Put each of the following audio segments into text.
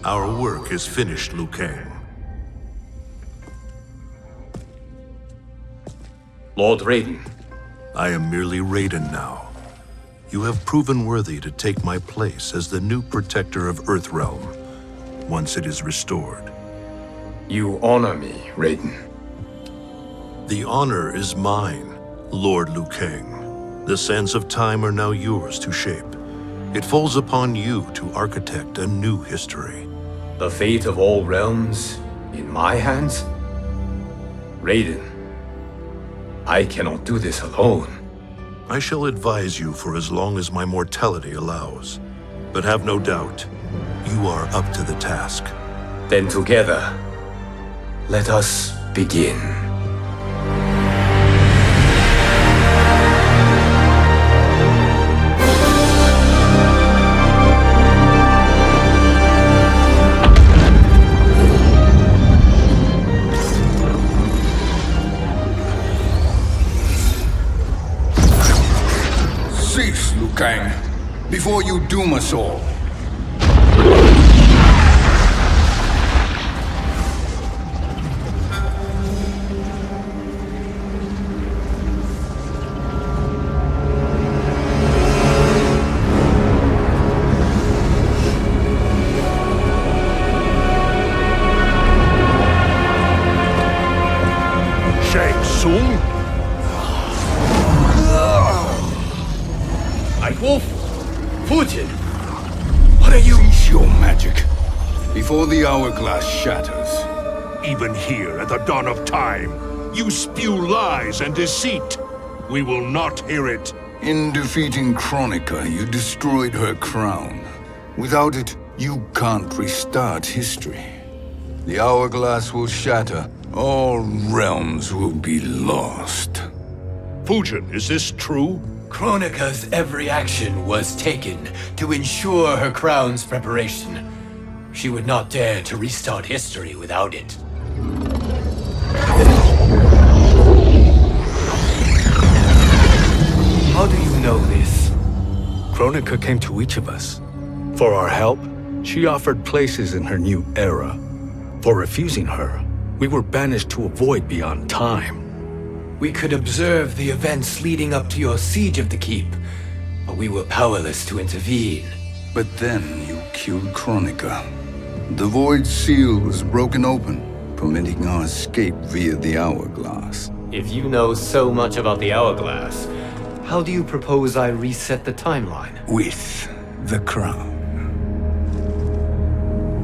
Our work is finished, Kang. Lord Raiden. I am merely Raiden now. You have proven worthy to take my place as the new protector of Earthrealm, once it is restored. You honor me, Raiden. The honor is mine, Lord Kang. The sands of time are now yours to shape. It falls upon you to architect a new history. The fate of all realms in my hands? Raiden, I cannot do this alone. I shall advise you for as long as my mortality allows. But have no doubt, you are up to the task. Then together, let us begin. Cease, Kang, before you doom us all. Tsung? Wolf? Fujin! What are you? Cease your magic before the hourglass shatters. Even here at the dawn of time, you spew lies and deceit. We will not hear it. In defeating Kronika, you destroyed her crown. Without it, you can't restart history. The hourglass will shatter. All realms will be lost. Fujin, is this true? Kronika's every action was taken to ensure her crown's preparation. She would not dare to restart history without it. How do you know this? Kronika came to each of us. For our help, she offered places in her new era. For refusing her, we were banished to a void beyond time. We could observe the events leading up to your siege of the keep, but we were powerless to intervene. But then you killed Kronika. The void seal was broken open, permitting our escape via the hourglass. If you know so much about the hourglass, how do you propose I reset the timeline? With the crown.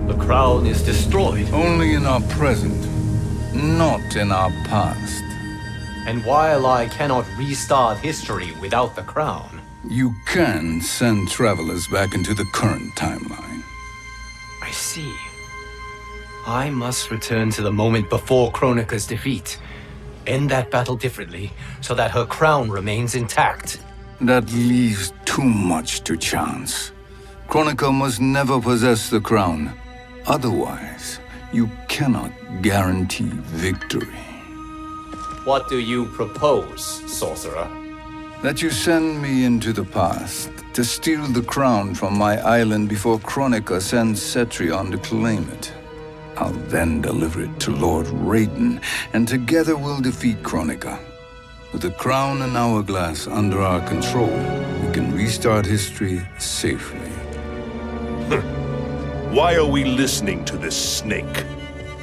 The crown is destroyed. Only in our present, not in our past. And while I cannot restart history without the crown... You can send travelers back into the current timeline. I see. I must return to the moment before Kronika's defeat. End that battle differently, so that her crown remains intact. That leaves too much to chance. Kronika must never possess the crown. Otherwise, you cannot guarantee victory. What do you propose, sorcerer? That you send me into the past to steal the crown from my island before Kronika sends Cetrion to claim it. I'll then deliver it to Lord Raiden, and together we'll defeat Kronika. With the crown and hourglass under our control, we can restart history safely. Why are we listening to this snake?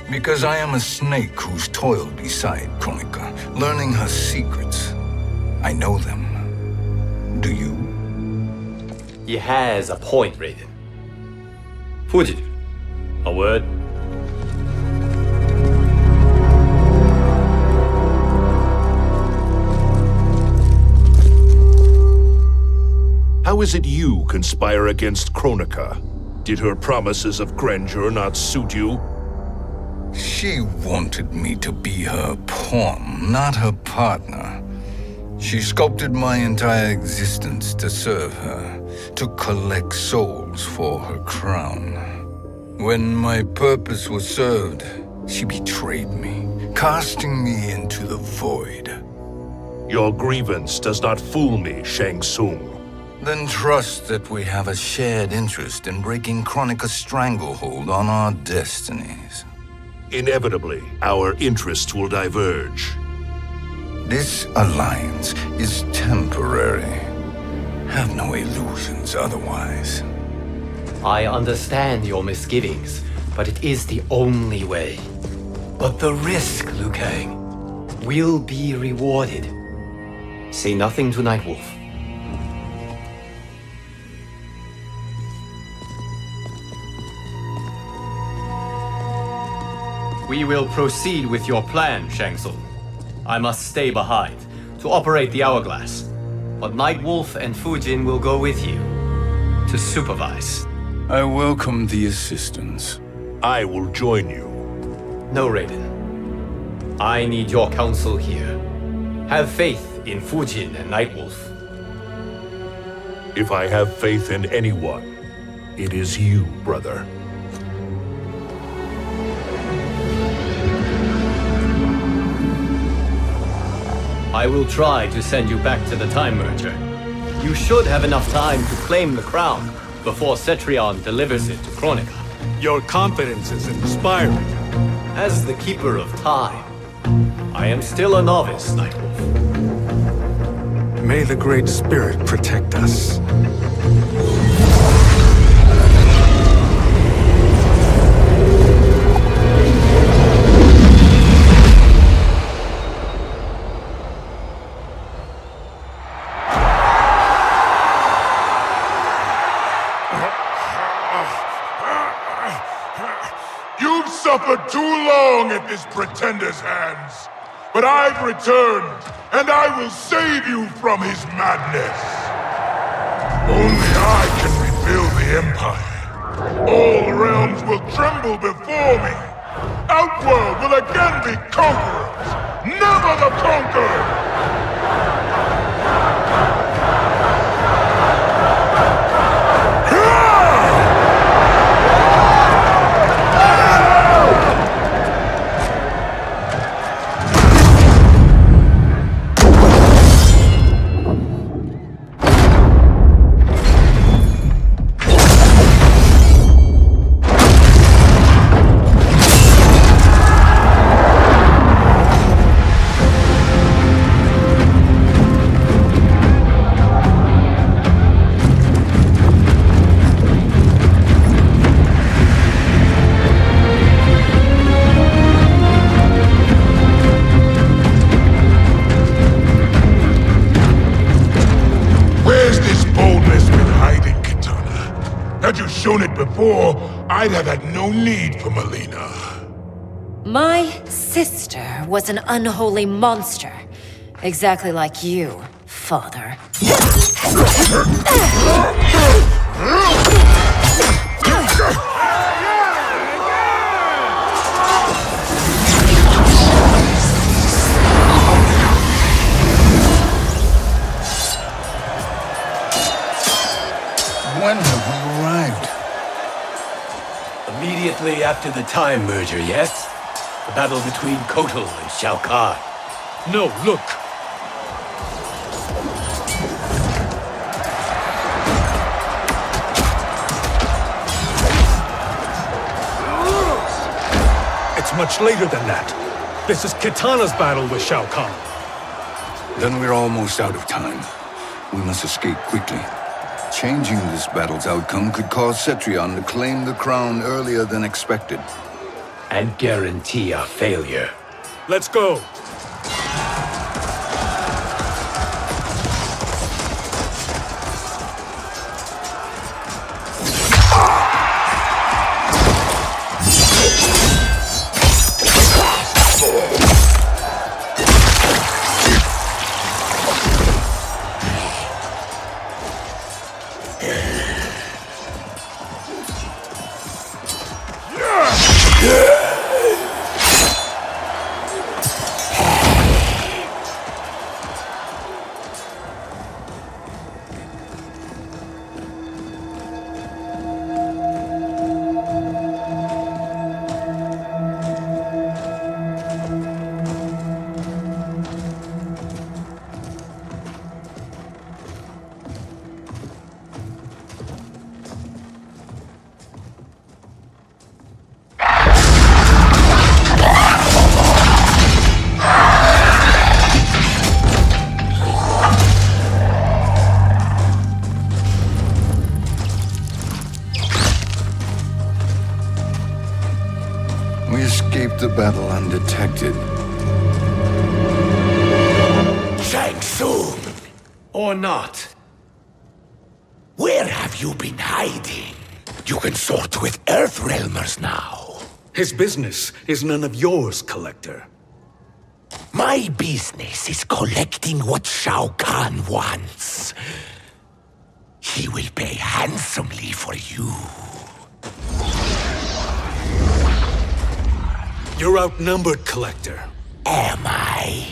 Because I am a snake who's toiled beside Kronika, learning her secrets. I know them. Do you? He has a point, Raiden. Fujin, a word? How is it you conspire against Kronika? Did her promises of grandeur not suit you? She wanted me to be her pawn, not her partner. She sculpted my entire existence to serve her, to collect souls for her crown. When my purpose was served, she betrayed me, casting me into the void. Your grievance does not fool me, Shang. Then trust that we have a shared interest in breaking Kronika's stranglehold on our destinies. Inevitably, our interests will diverge. This alliance is temporary. Have no illusions otherwise. I understand your misgivings, but it is the only way. But the risk, Liu Kang, will be rewarded. Say nothing to Nightwolf. We will proceed with your plan, Shang Tsung. I must stay behind to operate the hourglass. But Nightwolf and Fujin will go with you to supervise. I welcome the assistance. I will join you. No, Raiden. I need your counsel here. Have faith in Fujin and Nightwolf. If I have faith in anyone, it is you, brother. I will try to send you back to the Time Merger. You should have enough time to claim the crown before Cetrion delivers it to Kronika. Your confidence is inspiring. As the Keeper of Time, I am still a novice, Nightwolf. May the Great Spirit protect us. You've suffered too long at this pretender's hands. But I've returned, and I will save you from his madness. Only I can rebuild the Empire. All realms will tremble before me. Outworld will again be conquerors, never the conquered! Had you shown it before, I'd have had no need for Melina. My sister was an unholy monster. Exactly like you, father. When have we arrived? Immediately after the Time Merger, yes? The battle between Kotal and Shao Kahn. No, look! It's much later than that. This is Kitana's battle with Shao Kahn. Then we're almost out of time. We must escape quickly. Changing this battle's outcome could cause Cetrion to claim the crown earlier than expected. And guarantee a failure. Let's go! We escaped the battle undetected. Tsung! Or not. Where have you been hiding? You consort with Earthrealmers now. His business is none of yours, Collector. My business is collecting what Shao Kahn wants. He will pay handsomely for you. You're outnumbered, Collector. Am I?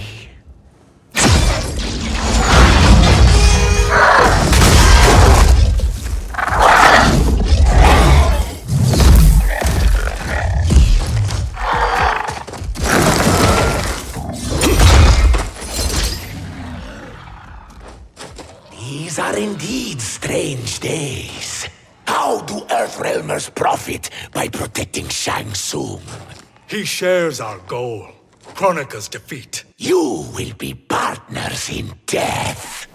These are indeed strange days. How do Earthrealmers profit by protecting Shang Tsung? He shares our goal. Kronika's defeat. You will be partners in death.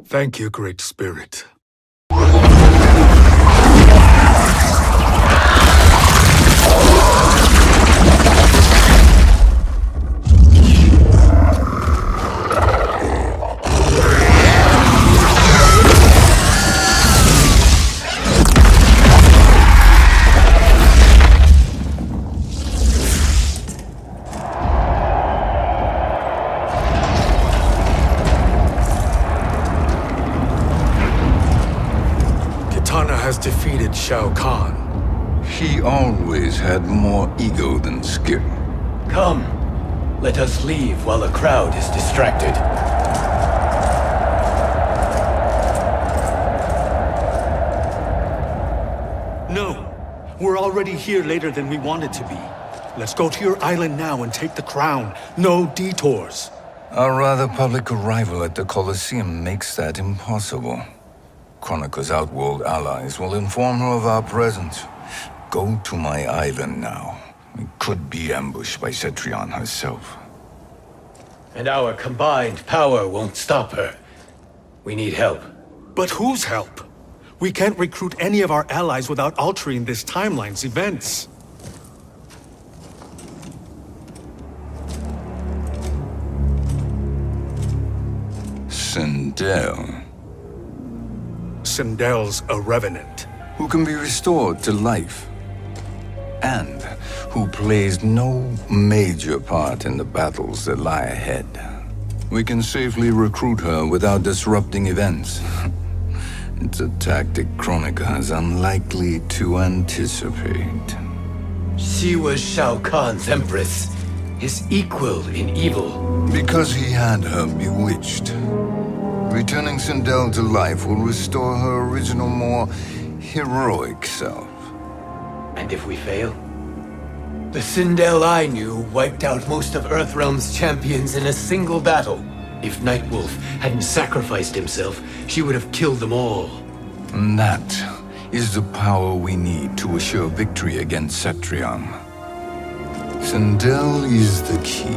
Thank you, Great Spirit. Has defeated Shao Kahn. He always had more ego than skill. Come, let us leave while the crowd is distracted. No, we're already here later than we wanted to be. Let's go to your island now and take the crown. No detours. Our rather public arrival at the Colosseum makes that impossible. Kronika's outworld allies will inform her of our presence. Go to my island now. We could be ambushed by Cetrion herself. And our combined power won't stop her. We need help. But whose help? We can't recruit any of our allies without altering this timeline's events. Sindel, Sindel's a revenant. who can be restored to life, and who plays no major part in the battles that lie ahead. We can safely recruit her without disrupting events. It's a tactic Kronika is unlikely to anticipate. She was Shao Kahn's empress, his equal in evil. Because he had her bewitched. Returning Sindel to life will restore her original, more heroic self. And if we fail? The Sindel I knew wiped out most of Earthrealm's champions in a single battle. If Nightwolf hadn't sacrificed himself, she would have killed them all. And that is the power we need to assure victory against Cetrion. Sindel is the key.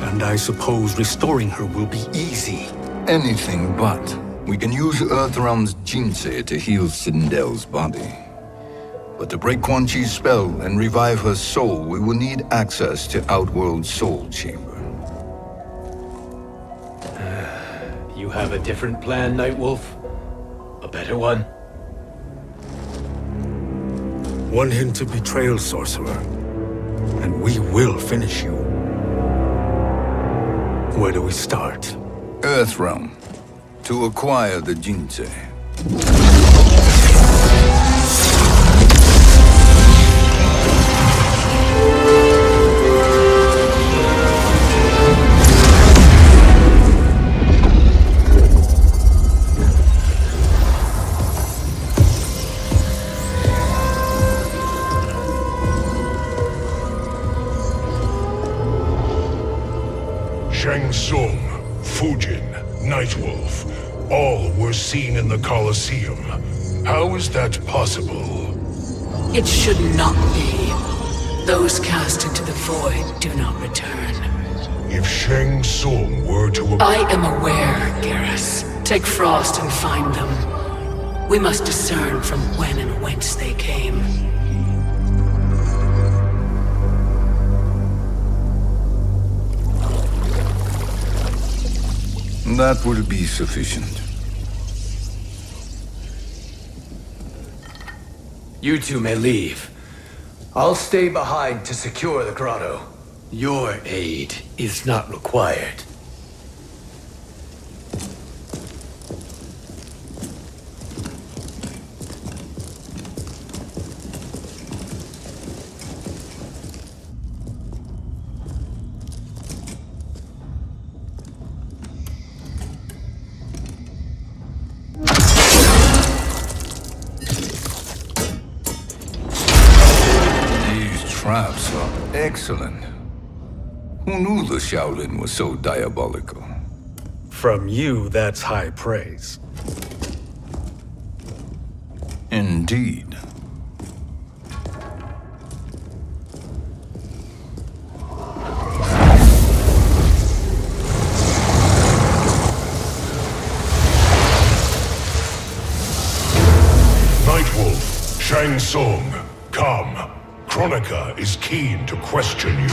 And I suppose restoring her will be easy. Anything but. We can use Earthrealm's Jinsei to heal Sindel's body. But to break Quan Chi's spell and revive her soul, we will need access to Outworld's Soul Chamber. You have a different plan, Nightwolf? A better one? One hint of betrayal, sorcerer, and we will finish you. Where do we start? Earthrealm. To acquire the Jinsei. Shang Tsung, Fujin, Nightwolf, all were seen in the Colosseum. How is that possible? It should not be. Those cast into the void do not return. If Shang Tsung were to... I am aware, Garrus. Take Frost and find them. We must discern from when and whence they came. That will be sufficient. You two may leave. I'll stay behind to secure the grotto. Your aid is not required. Traps are excellent. Who knew the Shaolin was so diabolical? From you, that's high praise. Indeed. Nightwolf, Shang Tsung, come. Kronika is keen to question you.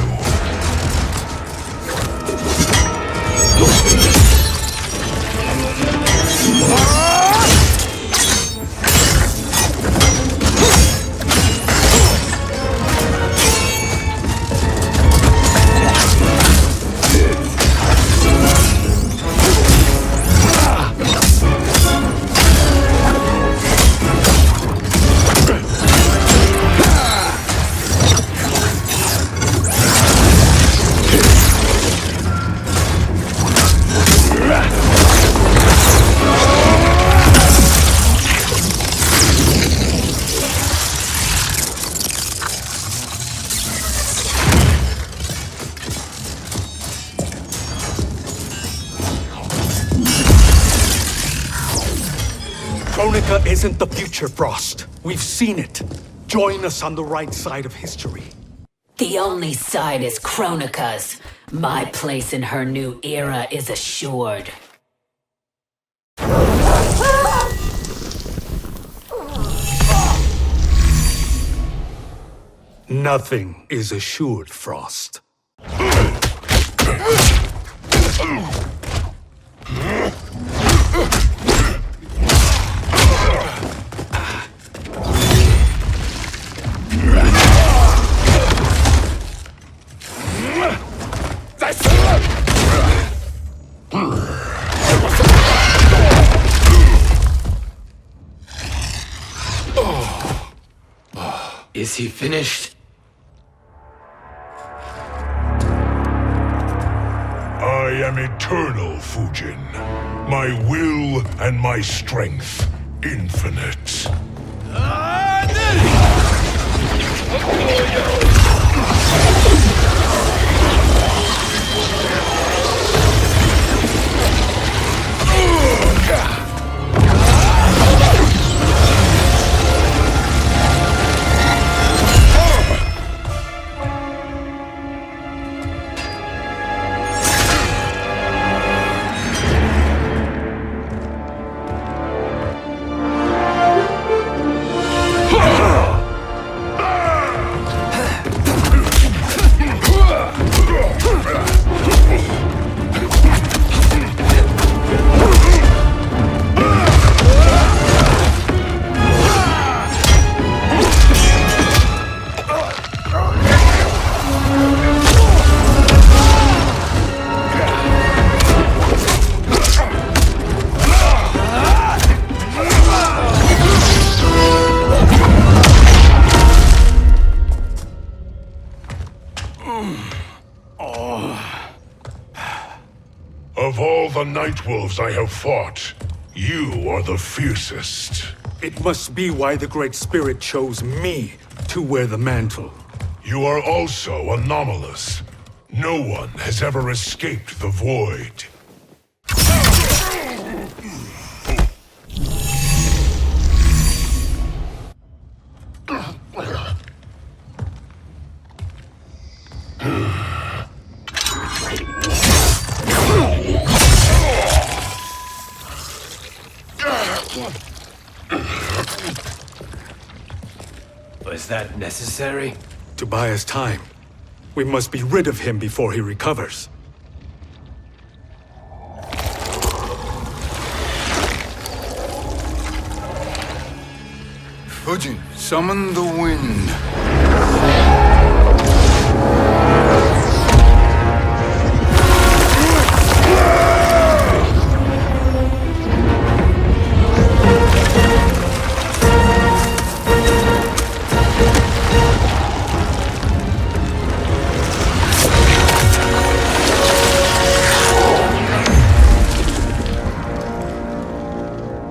Kronika isn't the future, Frost. We've seen it. Join us on the right side of history. The only side is Kronika's. My place in her new era is assured. Nothing is assured, Frost. Is he finished? I am eternal, Fujin. My will and my strength, infinite. Of all the Nightwolves I have fought, you are the fiercest. It must be why the Great Spirit chose me to wear the mantle. You are also anomalous. No one has ever escaped the void. Was that necessary? To buy us time. We must be rid of him before he recovers. Fujin, summon the wind.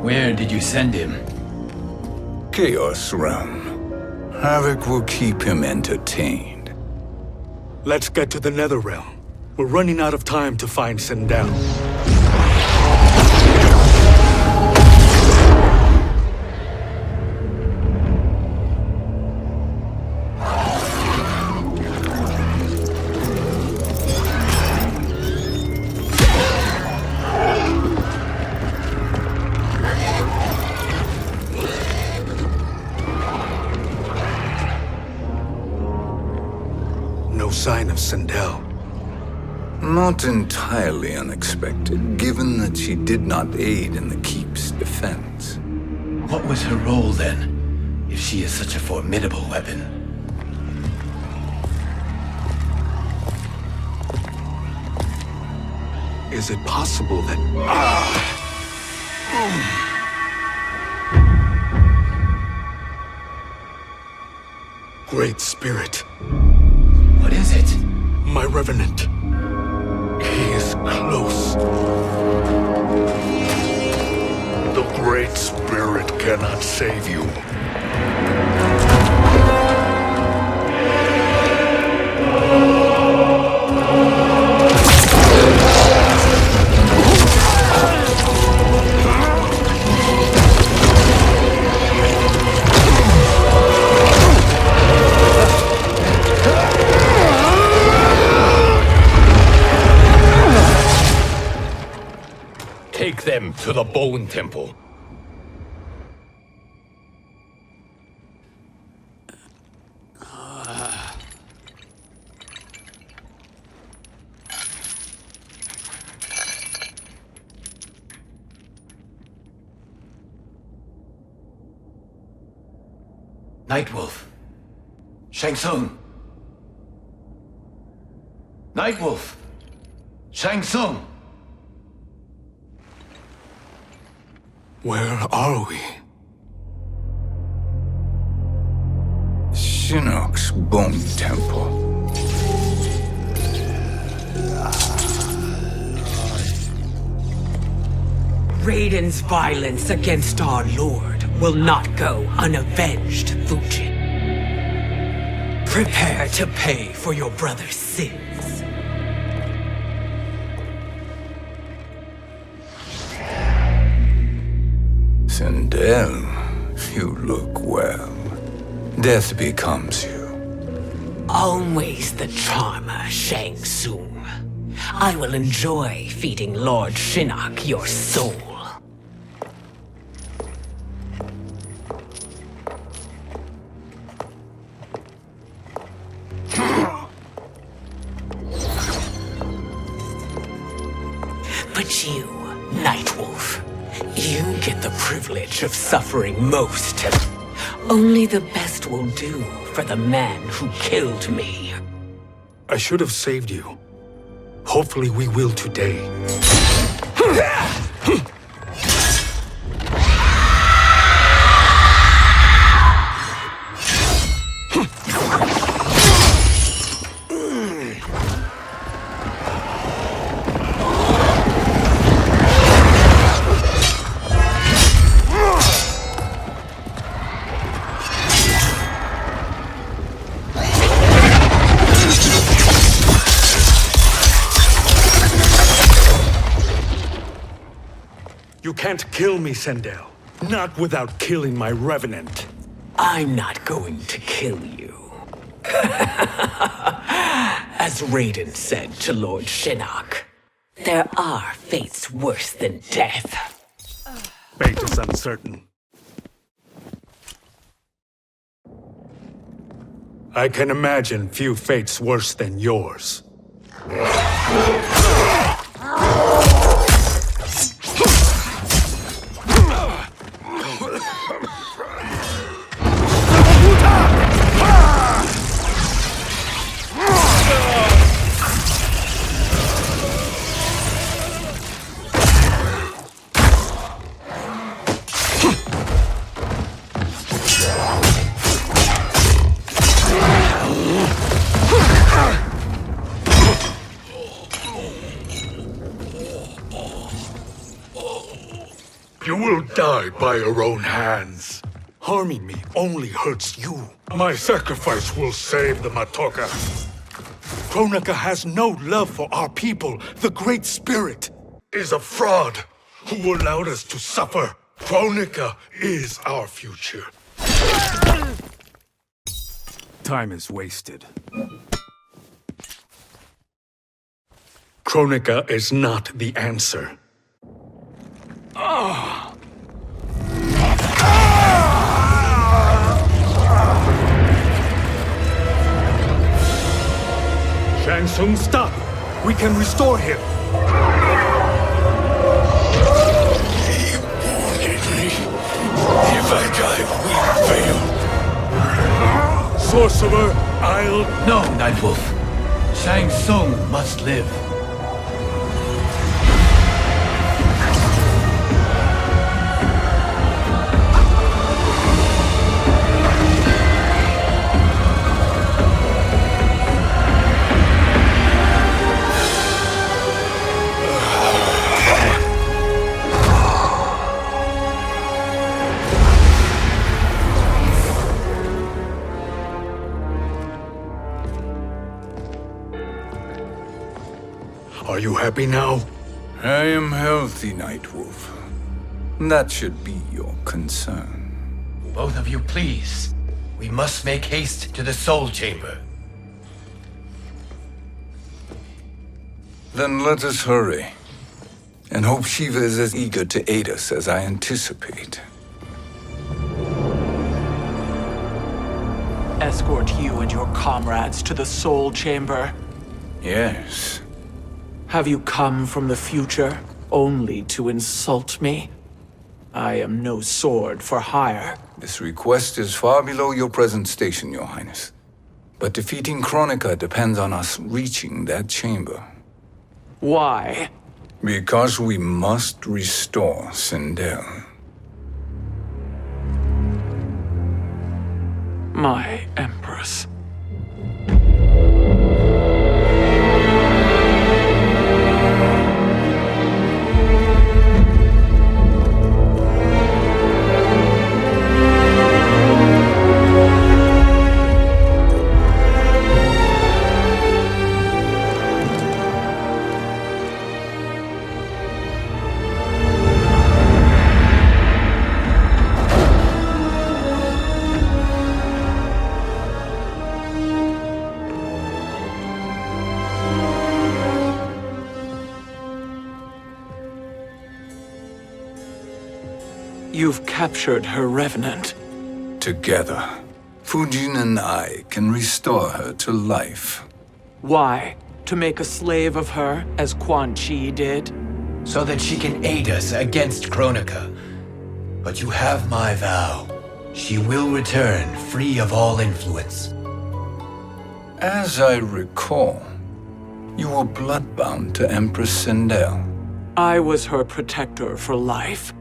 Where did you send him? Chaos Realm. Havoc will keep him entertained. Let's get to the Netherrealm. We're running out of time to find Sindel. No sign of Sindel. Not entirely unexpected, given that she did not aid in the Keep's defense. What was her role then, if she is such a formidable weapon? Is it possible that... Great Spirit. What is it? My Revenant. He is close. The Great Spirit cannot save you. Take them to the Bone Temple. Nightwolf. Shang. Nightwolf. Shang. Where are we? Shinnok's Bone Temple. Raiden's violence against our Lord will not go unavenged, Fujin. Prepare to pay for your brother's sins. Sindel, you look well. Death becomes you. Always the charmer, Shang Tsung. I will enjoy feeding Lord Shinnok your soul. But you, Nightwolf, you get the privilege of suffering most. Only the best will do for the man who killed me. I should have saved you. Hopefully we will today. You can't kill me, Sindel. Not without killing my Revenant. I'm not going to kill you. As Raiden said to Lord Shinnok, there are fates worse than death. Fate is uncertain. I can imagine few fates worse than yours. You will die by your own hands. Harming me only hurts you. My sacrifice will save the Matoka. Kronika has no love for our people. The Great Spirit Is a fraud who allowed us to suffer. Kronika is our future. Time is wasted. Kronika is not the answer. Shang Tsung, stop! We can restore him! If I die, we fail. Sorcerer, I'll... No, Nightwolf. Shang Tsung must live. Are you happy now? I am healthy, Nightwolf. That should be your concern. Both of you, please. We must make haste to the Soul Chamber. Then let us hurry. And hope Shiva is as eager to aid us as I anticipate. Escort you and your comrades to the Soul Chamber. Yes. Have you come from the future only to insult me? I am no sword for hire. This request is far below your present station, Your Highness. But defeating Kronika depends on us reaching that chamber. Why? Because we must restore Sindel. My Empress. You've captured her revenant. Together, Fujin and I can restore her to life. Why? To make a slave of her, as Quan Chi did? So that she can aid us against Kronika. But you have my vow. She will return free of all influence. As I recall, you were bloodbound to Empress Sindel. I was her protector for life.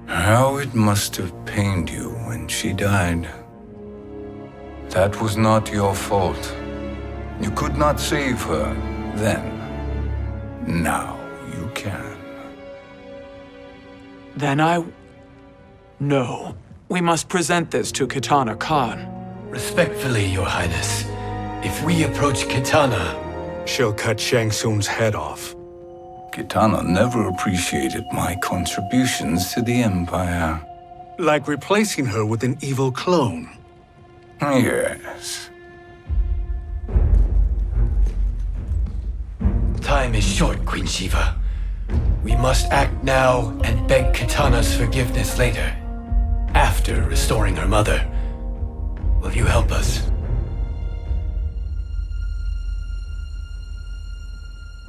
How it must have pained you when she died. That was not your fault. You could not save her then. Now you can. Then No. We must present this to Kitana Khan. Respectfully, Your Highness. If we approach Kitana... She'll cut Shang Tsung's head off. Kitana never appreciated my contributions to the Empire. Like replacing her with an evil clone. Yes. Time is short, Queen Shiva. We must act now and beg Kitana's forgiveness later. After restoring her mother. Will you help us?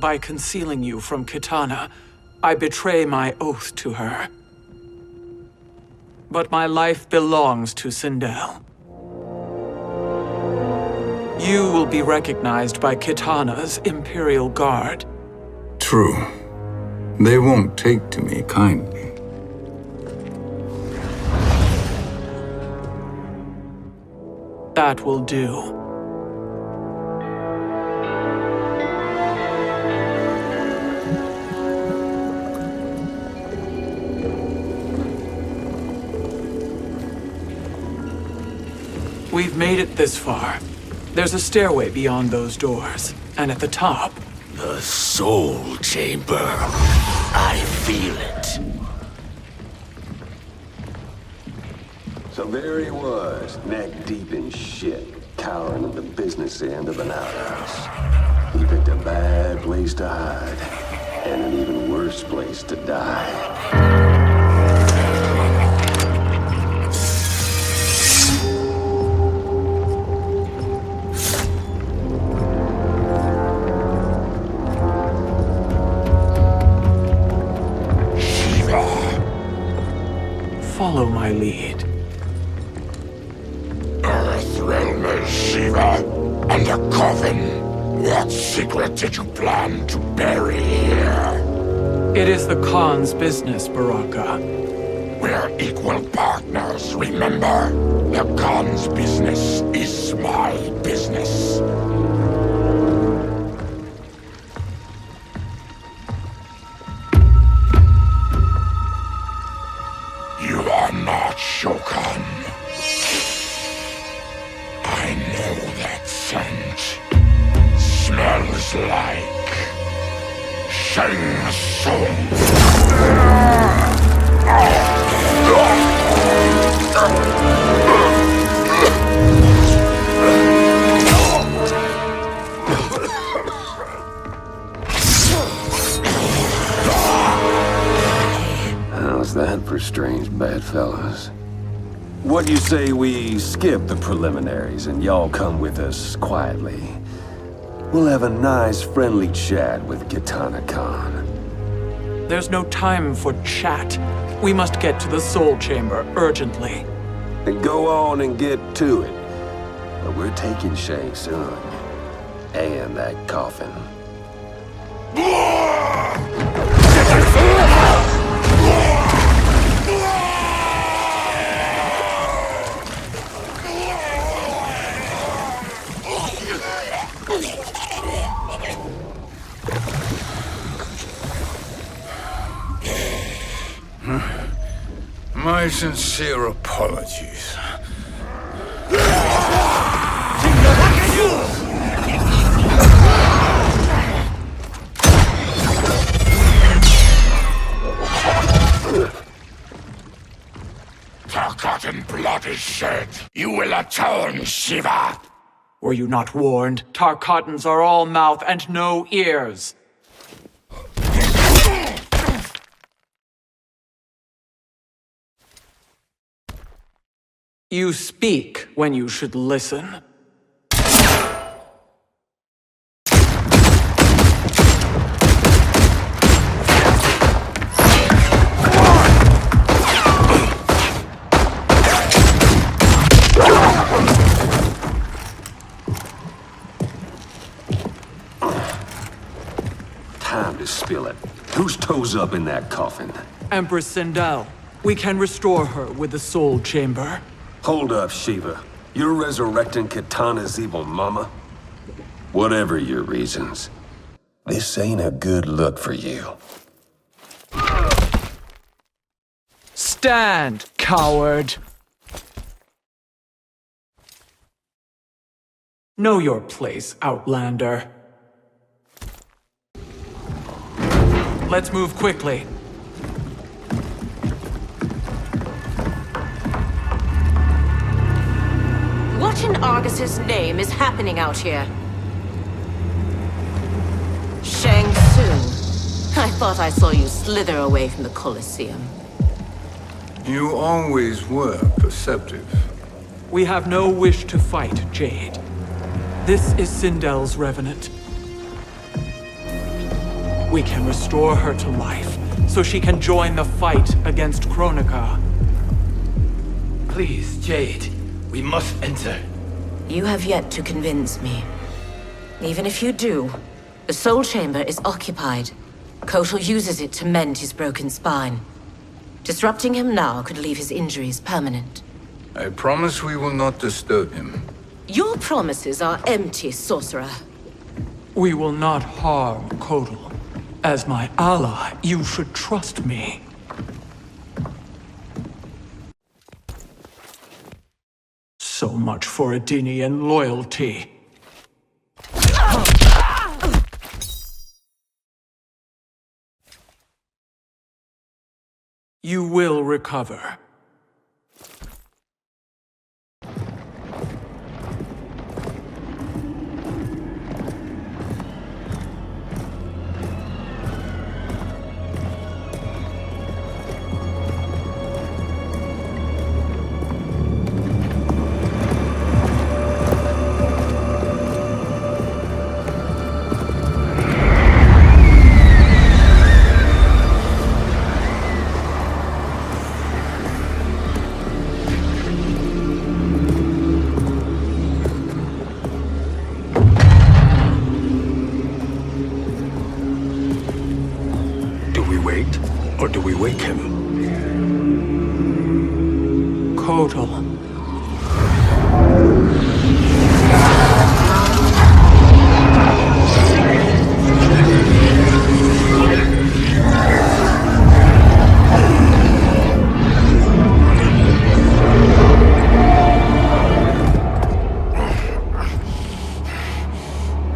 By concealing you from Kitana, I betray my oath to her. But my life belongs to Sindel. You will be recognized by Kitana's Imperial Guard. True. They won't take to me kindly. That will do. We've made it this far. There's a stairway beyond those doors, and at the top... The Soul Chamber. I feel it. So there he was, neck deep in shit, cowering at the business end of an outhouse. He picked a bad place to hide, and an even worse place to die. Follow my lead. Earthrealm is Shiva, and a coffin. What secret did you plan to bury here? It is the Khan's business, Baraka. We're equal partners, remember? The Khan's business is my business. You are not Shokan. I know that scent. Smells like Shang Tsung. How's that for strange bedfellows? What do you say we skip the preliminaries and y'all come with us quietly? We'll have a nice, friendly chat with Kitana Khan. There's no time for chat. We must get to the Soul Chamber urgently. Then go on and get to it. But we're taking Shang Tsung. And that coffin. My sincere apologies. Tarkatan blood is shed. You will atone, Shiva. Were you not warned? Tarkatans are all mouth and no ears. You speak when you should listen. Time to spill it. Whose toes up in that coffin? Empress Sindel. We can restore her with the Soul Chamber. Hold up, Shiva. You're resurrecting Kitana's evil mama? Whatever your reasons, this ain't a good look for you. Stand, coward! Know your place, Outlander. Let's move quickly. What in Argus's name is happening out here? Shang Tsung. I thought I saw you slither away from the Colosseum. You always were perceptive. We have no wish to fight, Jade. This is Sindel's Revenant. We can restore her to life, so she can join the fight against Kronika. Please, Jade, we must enter. You have yet to convince me. Even if you do, the Soul Chamber is occupied. Kotal uses it to mend his broken spine. Disrupting him now could leave his injuries permanent. I promise we will not disturb him. Your promises are empty, sorcerer. We will not harm Kotal. As my ally, you should trust me. So much for Adenian loyalty. You will recover. Or do we wake him? Kotal.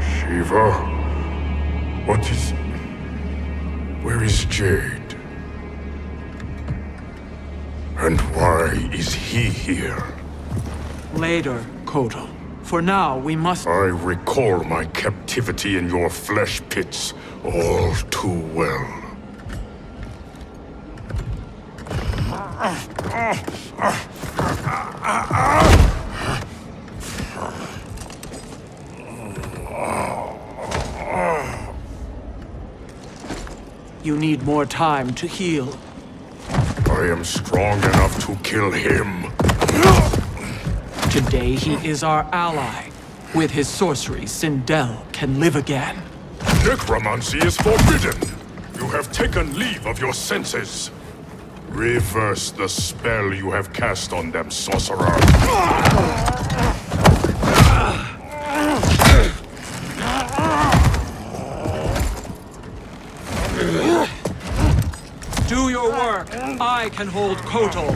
Shiva? What is... Where is Jade? And why is he here? Later, Kotal. For now, we must... I recall my captivity in your flesh pits all too well. You need more time to heal. I am strong enough to kill him. Today he is our ally. With his sorcery, Sindel can live again. Necromancy is forbidden. You have taken leave of your senses. Reverse the spell you have cast on them, sorcerer. Do your work. I can hold Kotal.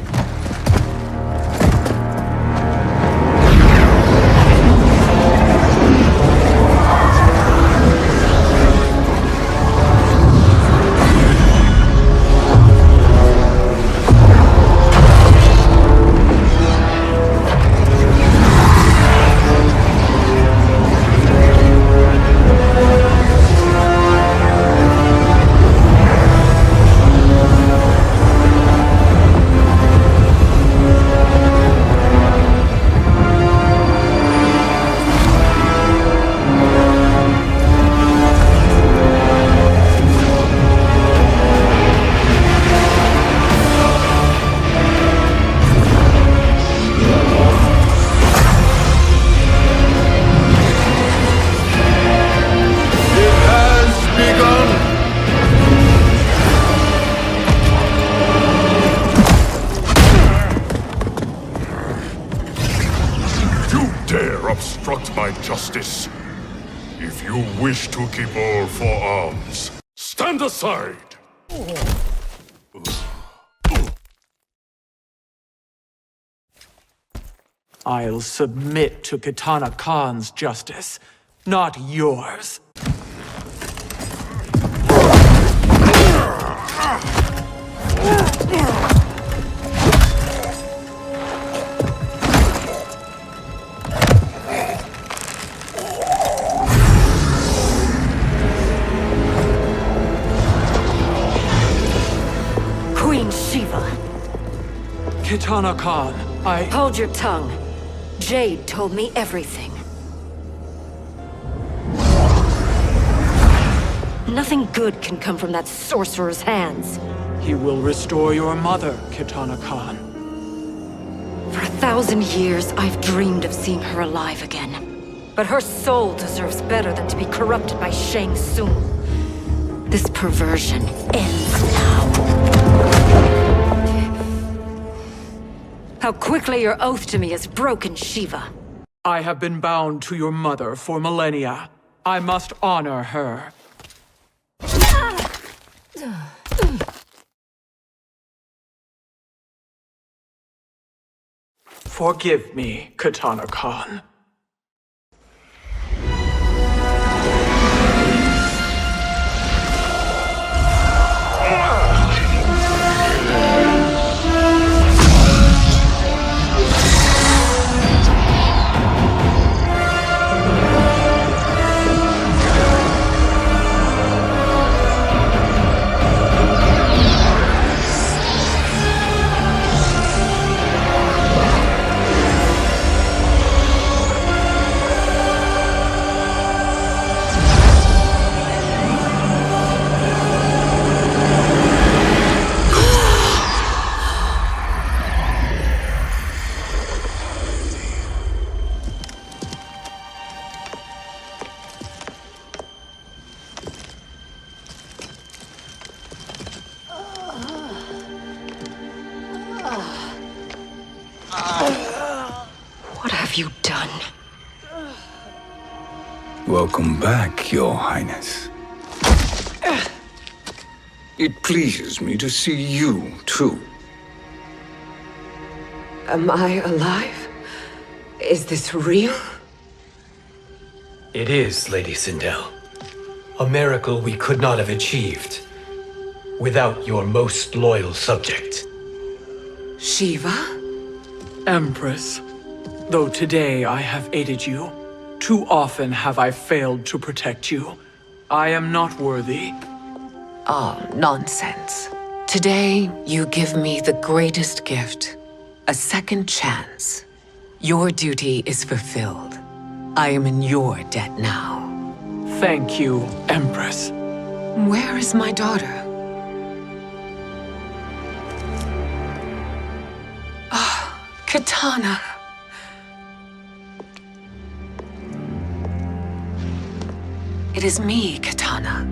Justice. If you wish to keep all forearms, stand aside! I'll submit to Kitana Khan's justice, not yours. Queen Shiva. Kitana Khan, Hold your tongue. Jade told me everything. Nothing good can come from that sorcerer's hands. He will restore your mother, Kitana Khan. For 1,000 years, I've dreamed of seeing her alive again. But her soul deserves better than to be corrupted by Tsung. This perversion ends now. How quickly your oath to me has broken, Shiva. I have been bound to your mother for millennia. I must honor her. Forgive me, Kitana Khan. What have you done? Welcome back, Your Highness. It pleases me to see you, too. Am I alive? Is this real? It is, Lady Sindel. A miracle we could not have achieved without your most loyal subject. Shiva? Empress, though today I have aided you, too often have I failed to protect you. I am not worthy. Oh, nonsense. Today, you give me the greatest gift. A second chance. Your duty is fulfilled. I am in your debt now. Thank you, Empress. Where is my daughter? Ah, Kitana. It is me, Kitana.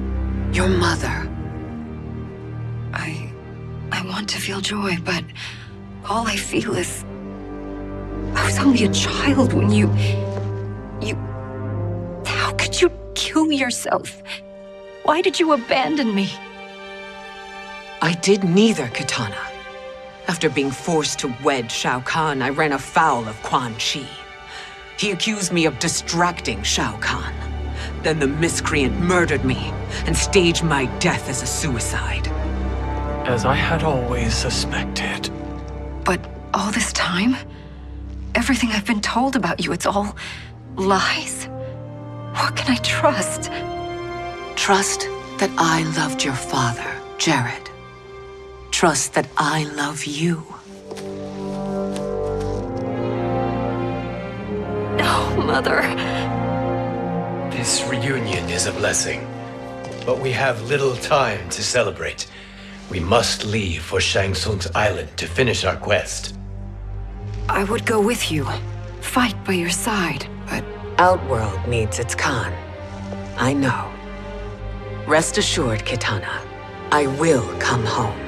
Your mother. I want to feel joy, but all I feel is... I was only a child when you... How could you kill yourself? Why did you abandon me? I did neither, Kitana. After being forced to wed Shao Kahn, I ran afoul of Quan Chi. He accused me of distracting Shao Kahn. Then the miscreant murdered me and staged my death as a suicide. As I had always suspected. But all this time? Everything I've been told about you, it's all lies? What can I trust? Trust that I loved your father, Jared. Trust that I love you. Oh, Mother. This reunion is a blessing, but we have little time to celebrate. We must leave for Shang Tsung's island to finish our quest. I would go with you, fight by your side, but... Outworld needs its Khan. I know. Rest assured, Kitana, I will come home.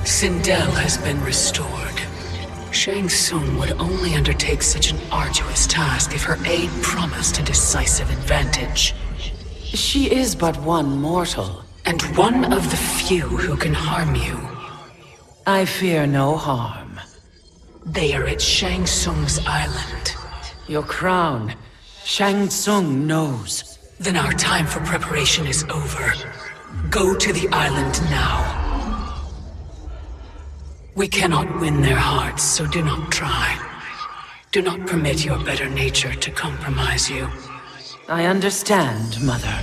Sindel has been restored. Shang Tsung would only undertake such an arduous task if her aid promised a decisive advantage. She is but one mortal, and one of the few who can harm you. I fear no harm. They are at Shang Tsung's island. Your crown, Shang Tsung knows. Then our time for preparation is over. Go to the island now. We cannot win their hearts, so do not try. Do not permit your better nature to compromise you. I understand, Mother.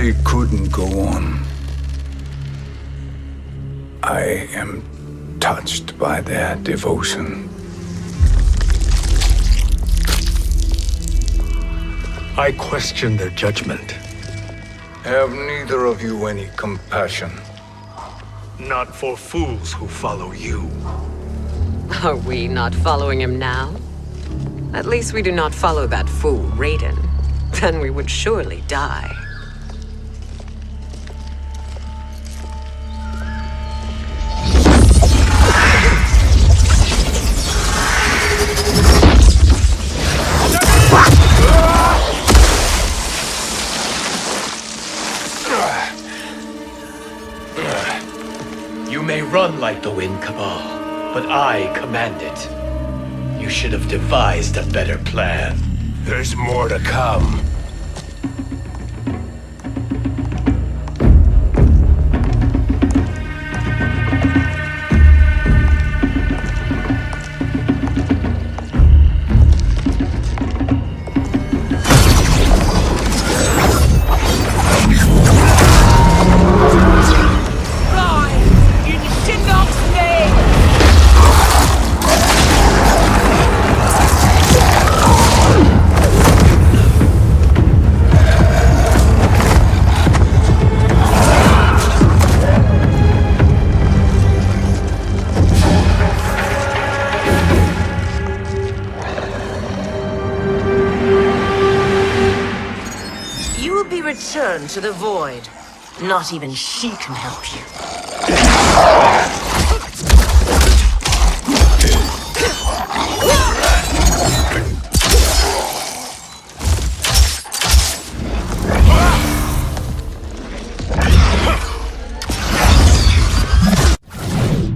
We couldn't go on. I am touched by their devotion. I question their judgment. Have neither of you any compassion? Not for fools who follow you. Are we not following him now? At least we do not follow that fool, Raiden. Then we would surely die. You may run like the wind, Cabal, but I command it. You should have devised a better plan. There's more to come. Return to the void. Not even she can help you.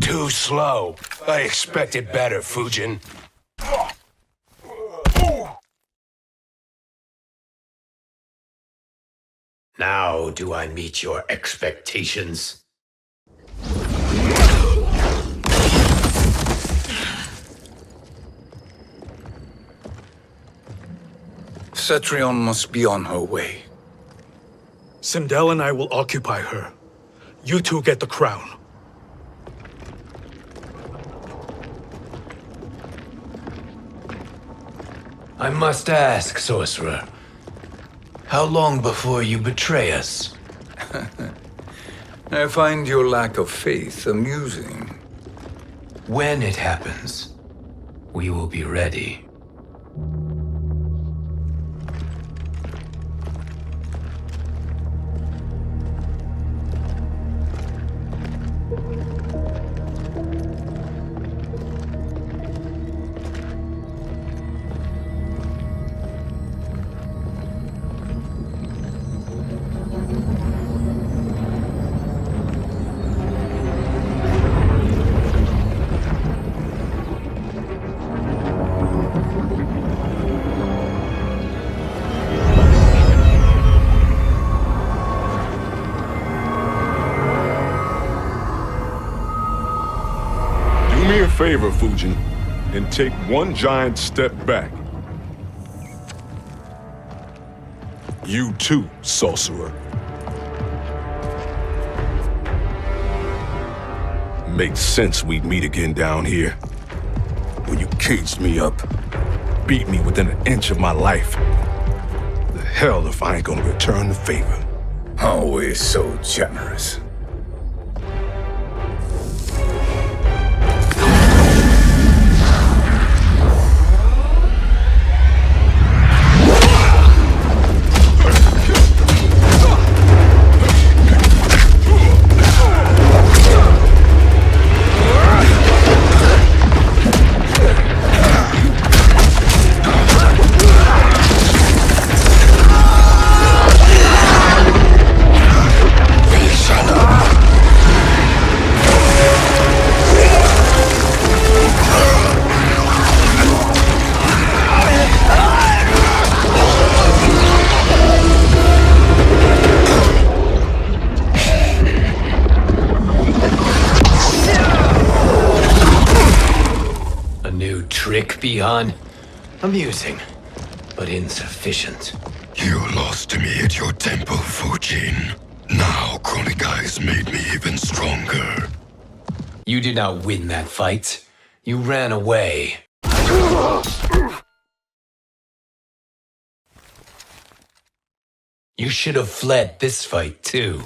Too slow. I expected better, Fujin. Now do I meet your expectations? Cetrion must be on her way. Sindel and I will occupy her. You two get the crown. I must ask, sorcerer. How long before you betray us? I find your lack of faith amusing. When it happens, we will be ready. Favor, Fujin, and take one giant step back. You too, sorcerer. Makes sense we'd meet again down here. When you caged me up, beat me within an inch of my life. The hell if I ain't gonna return the favor. Always so generous. Trick beyond? Amusing, but insufficient. You lost to me at your temple, Fujin. Now Kronika has made me even stronger. You did not win that fight. You ran away. You should have fled this fight, too.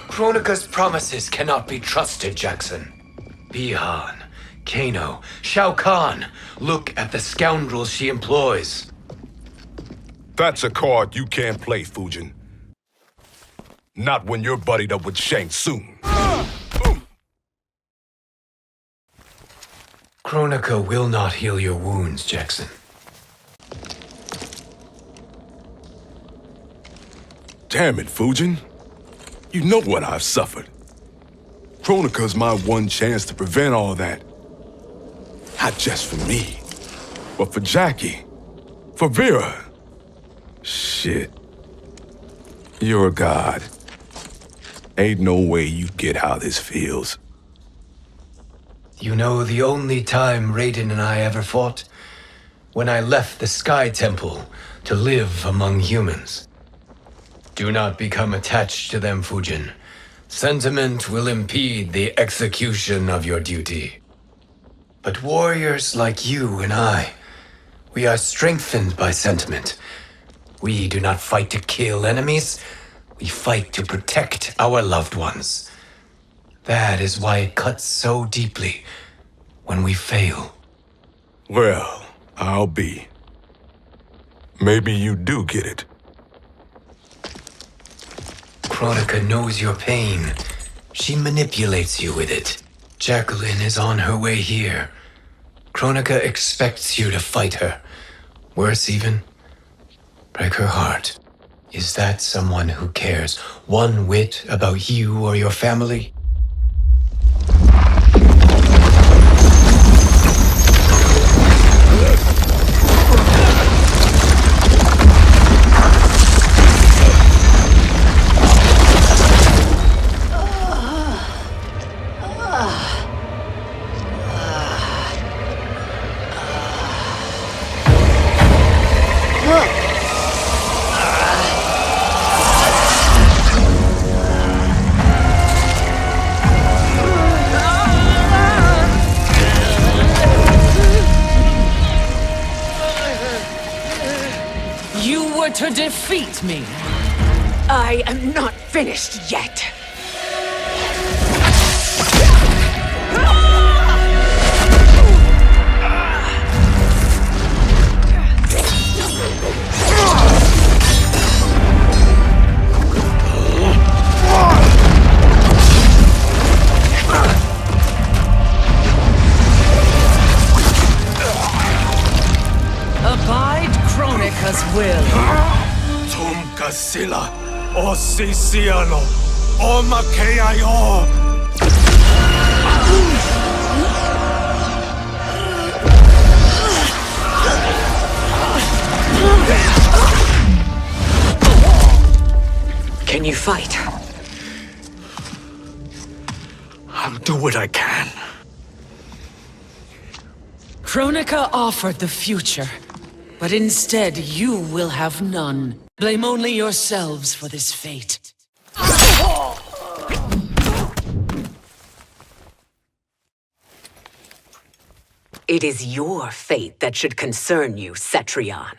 Kronika's promises cannot be trusted, Jackson. Bihan, Kano, Shao Kahn. Look at the scoundrels she employs. That's a card you can't play, Fujin. Not when you're buddied up with Shang Tsung. Kronika will not heal your wounds, Jackson. Damn it, Fujin. You know what I've suffered. Kronika's my one chance to prevent all that. Not just for me, but for Jackie, for Vera. Shit. You're a god. Ain't no way you get how this feels. You know the only time Raiden and I ever fought? When I left the Sky Temple to live among humans. Do not become attached to them, Fujin. Sentiment will impede the execution of your duty. But warriors like you and I, we are strengthened by sentiment. We do not fight to kill enemies. We fight to protect our loved ones. That is why it cuts so deeply when we fail. Well, I'll be. Maybe you do get it. Kronika knows your pain. She manipulates you with it. Jacqueline is on her way here. Kronika expects you to fight her. Worse even, break her heart. Is that someone who cares one whit about you or your family? To defeat me. I am not finished yet. Abide Kronika's will. Sila, o Sisiano, o Makeayo. Can you fight? I'll do what I can. Kronika offered the future, but instead you will have none. Blame only yourselves for this fate. It is your fate that should concern you, Cetrion.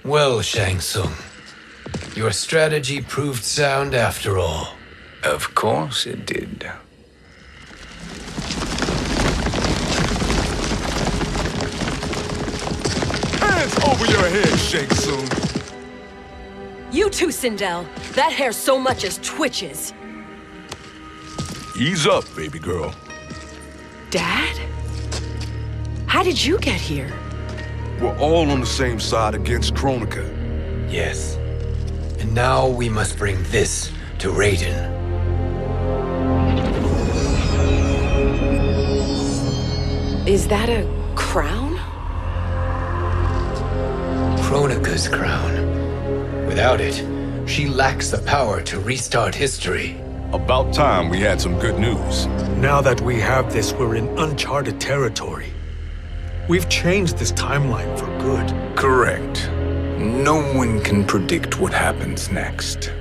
Well, Shang Tsung, your strategy proved sound after all. Of course it did. Hands over your head, Shang Tsung. You too, Sindel. That hair so much as twitches. Ease up, baby girl. Dad? How did you get here? We're all on the same side against Kronika. Yes. And now we must bring this to Raiden. Is that a crown? Kronika's crown. Without it, she lacks the power to restart history. About time we had some good news. Now that we have this, we're in uncharted territory. We've changed this timeline for good. Correct. No one can predict what happens next.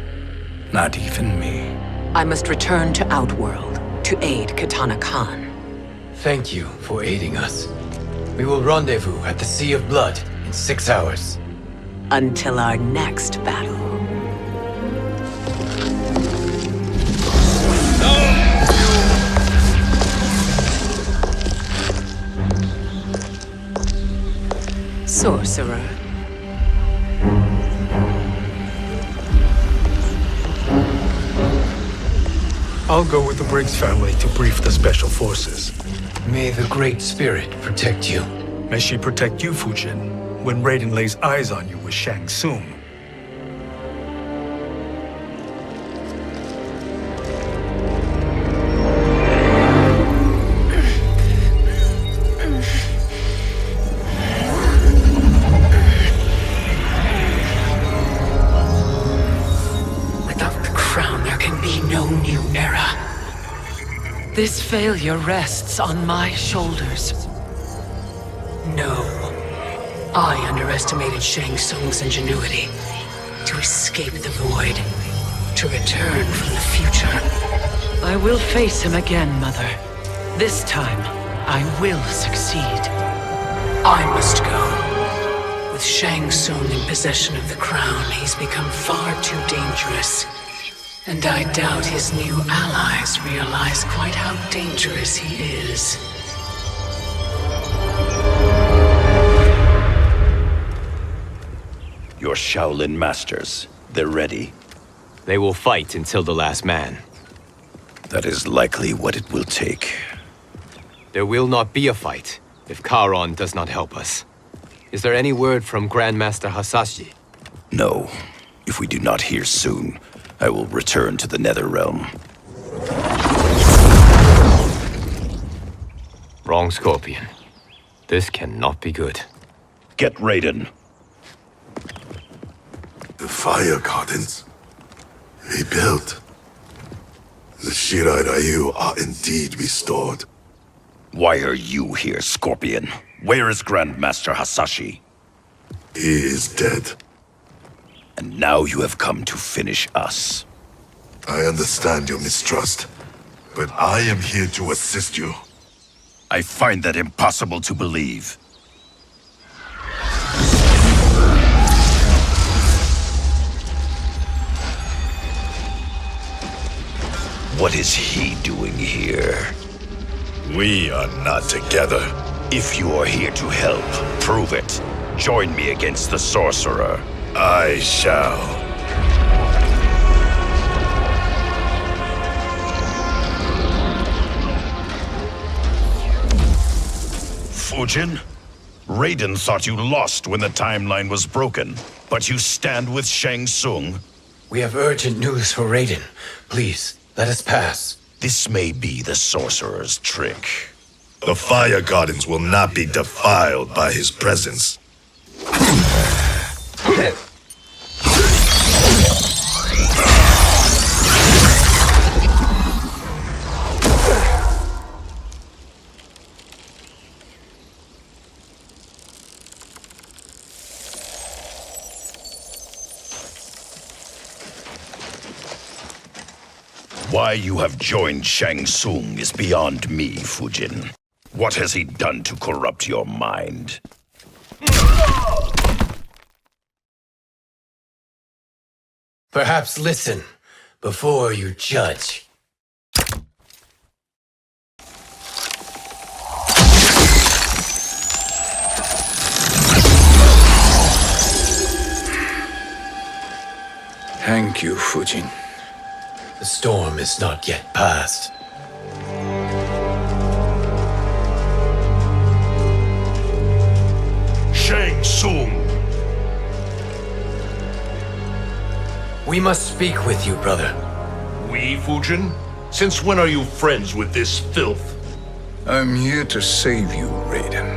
Not even me. I must return to Outworld to aid Katana Khan. Thank you for aiding us. We will rendezvous at the Sea of Blood in 6 hours. Until our next battle. Sorcerer. I'll go with the Briggs family to brief the Special Forces. May the Great Spirit protect you. May she protect you, Fujin, when Raiden lays eyes on you with Shang Tsung. This failure rests on my shoulders. No. I underestimated Shang Tsung's ingenuity. To escape the void. To return from the future. I will face him again, Mother. This time, I will succeed. I must go. With Shang Tsung in possession of the crown, he's become far too dangerous. And I doubt his new allies realize quite how dangerous he is. Your Shaolin masters, they're ready. They will fight until the last man. That is likely what it will take. There will not be a fight if Charon does not help us. Is there any word from Grandmaster Hasashi? No. If we do not hear soon, I will return to the Netherrealm. Wrong, Scorpion. This cannot be good. Get Raiden. The fire gardens. Rebuilt. The Shirai Ryu are indeed restored. Why are you here, Scorpion? Where is Grandmaster Hasashi? He is dead. And now you have come to finish us. I understand your mistrust, but I am here to assist you. I find that impossible to believe. What is he doing here? We are not together. If you are here to help, prove it. Join me against the sorcerer. I shall. Fujin? Raiden thought you lost when the timeline was broken, but you stand with Shang Tsung. We have urgent news for Raiden. Please, let us pass. This may be the sorcerer's trick. The fire gardens will not be defiled by his presence. Why you have joined Shang Tsung is beyond me, Fujin. What has he done to corrupt your mind? Perhaps listen before you judge. Thank you, Fujin. The storm is not yet past. Tsung. We must speak with you, brother. We, Fujin? Since when are you friends with this filth? I'm here to save you, Raiden.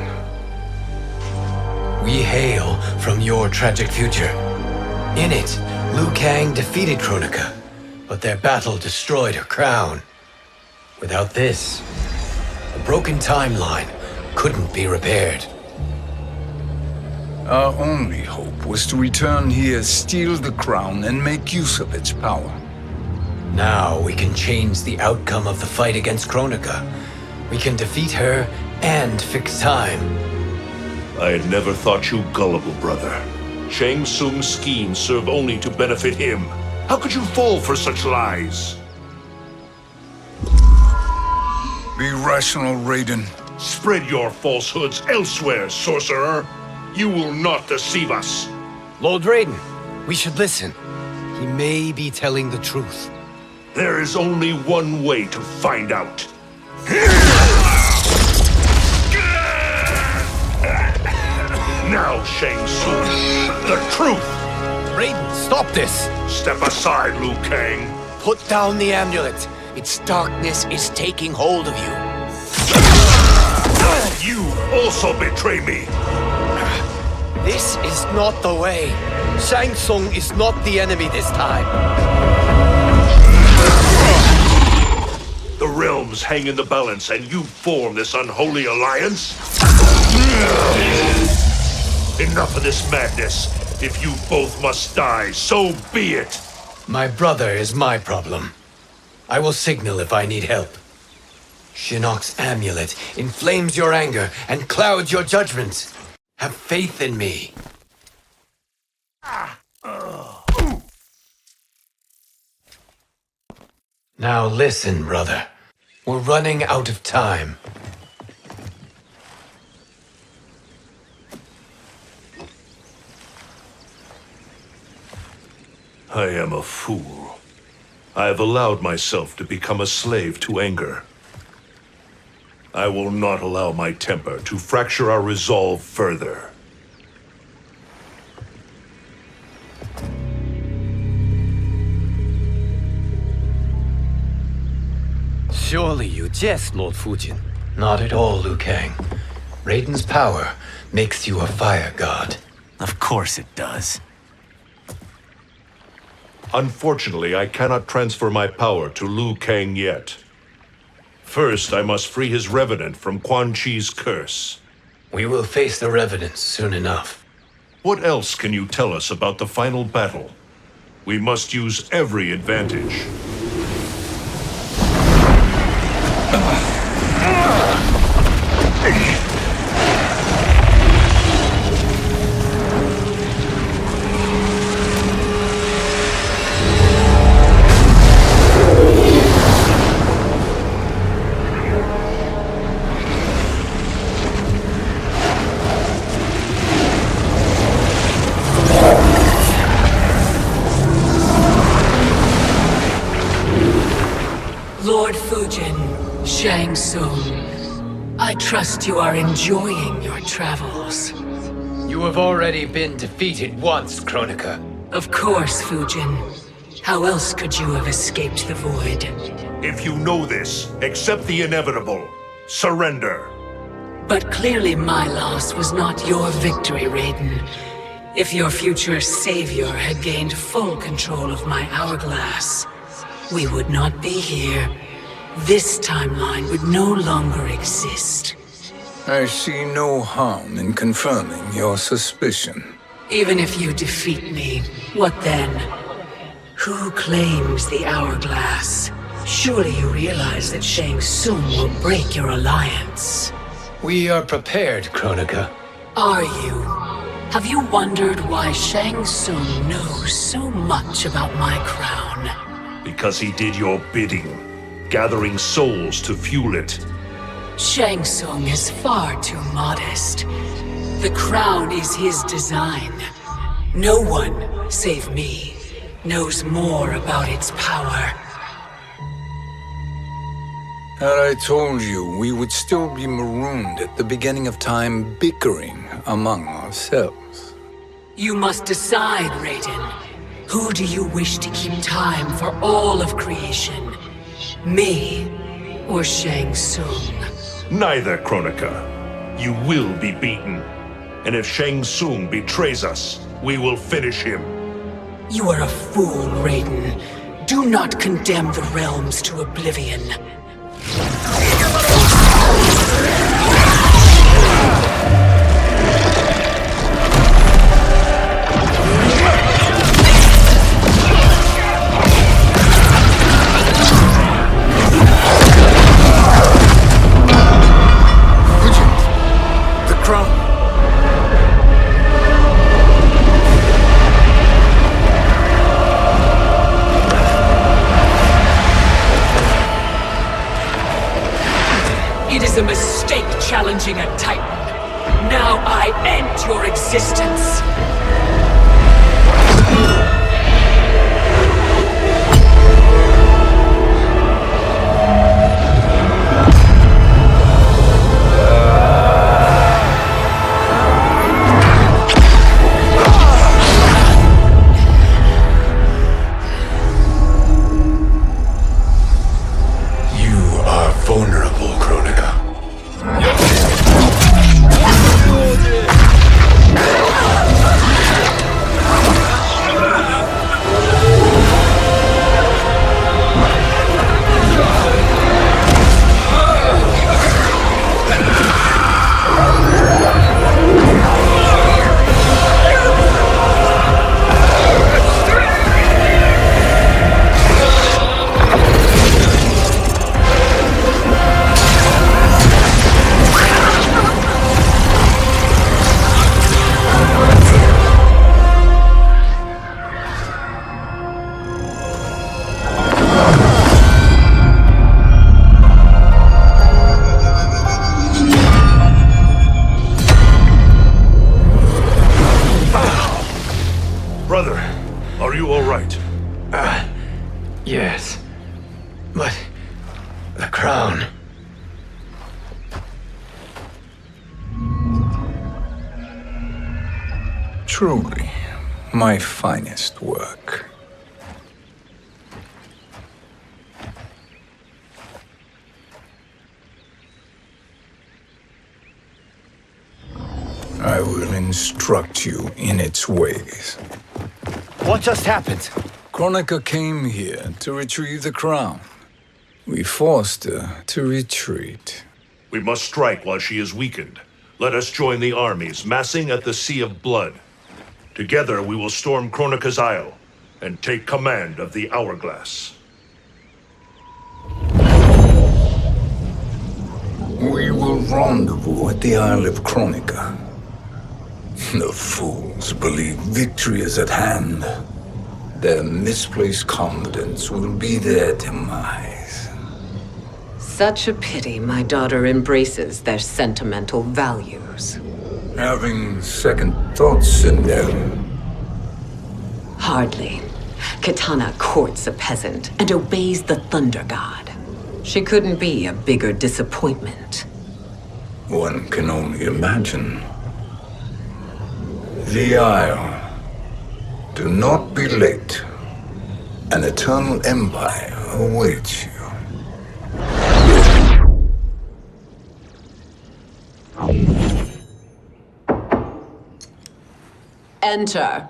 We hail from your tragic future. In it, Liu Kang defeated Kronika, but their battle destroyed her crown. Without this, the broken timeline couldn't be repaired. Our only hope was to return here, steal the crown, and make use of its power. Now we can change the outcome of the fight against Kronika. We can defeat her and fix time. I had never thought you gullible, brother. Shang Tsung's schemes serve only to benefit him. How could you fall for such lies? Be rational, Raiden. Spread your falsehoods elsewhere, sorcerer. You will not deceive us. Lord Raiden, we should listen. He may be telling the truth. There is only one way to find out. Now, Shang Tsung, the truth! Raiden, stop this! Step aside, Liu Kang. Put down the amulet. Its darkness is taking hold of you. You also betray me. This is not the way. Shang Tsung is not the enemy this time. The realms hang in the balance, and you form this unholy alliance? Enough of this madness. If you both must die, so be it. My brother is my problem. I will signal if I need help. Shinnok's amulet inflames your anger and clouds your judgment. Have faith in me. Now listen, brother. We're running out of time. I am a fool. I have allowed myself to become a slave to anger. I will not allow my temper to fracture our resolve further. Surely you jest, Lord Fujin. Not at all, Liu Kang. Raiden's power makes you a fire god. Of course it does. Unfortunately, I cannot transfer my power to Liu Kang yet. First, I must free his revenant from Quan Chi's curse. We will face the revenants soon enough. What else can you tell us about the final battle? We must use every advantage. Lord Fujin, Shang Tsung, I trust you are enjoying your travels. You have already been defeated once, Kronika. Of course, Fujin. How else could you have escaped the void? If you know this, accept the inevitable. Surrender. But clearly my loss was not your victory, Raiden. If your future savior had gained full control of my hourglass, we would not be here. This timeline would no longer exist. I see no harm in confirming your suspicion. Even if you defeat me, what then? Who claims the hourglass? Surely you realize that Shang Tsung will break your alliance. We are prepared, Kronika. Are you? Have you wondered why Shang Tsung knows so much about my crown? Because he did your bidding, gathering souls to fuel it. Shang Tsung is far too modest. The crown is his design. No one, save me, knows more about its power. Had I told you, we would still be marooned at the beginning of time, bickering among ourselves. You must decide, Raiden. Who do you wish to keep time for all of creation? Me or Shang Tsung? Neither, Kronika. You will be beaten. And if Shang Tsung betrays us, we will finish him. You are a fool, Raiden. Do not condemn the realms to oblivion. It is a mistake challenging a Titan. Now I end your existence. You are vulnerable, Kronika. Brother, are you all right? Yes. But the crown. Truly, my finest work. I will instruct you in its ways. What just happened? Kronika came here to retrieve the crown. We forced her to retreat. We must strike while she is weakened. Let us join the armies, massing at the Sea of Blood. Together we will storm Kronika's Isle and take command of the Hourglass. We will rendezvous at the Isle of Kronika. The fools believe victory is at hand. Their misplaced confidence will be their demise. Such a pity my daughter embraces their sentimental values. Having second thoughts in them. Hardly. Kitana courts a peasant and obeys the Thunder God. She couldn't be a bigger disappointment. One can only imagine. The Isle. Do not be late. An eternal empire awaits you. Enter.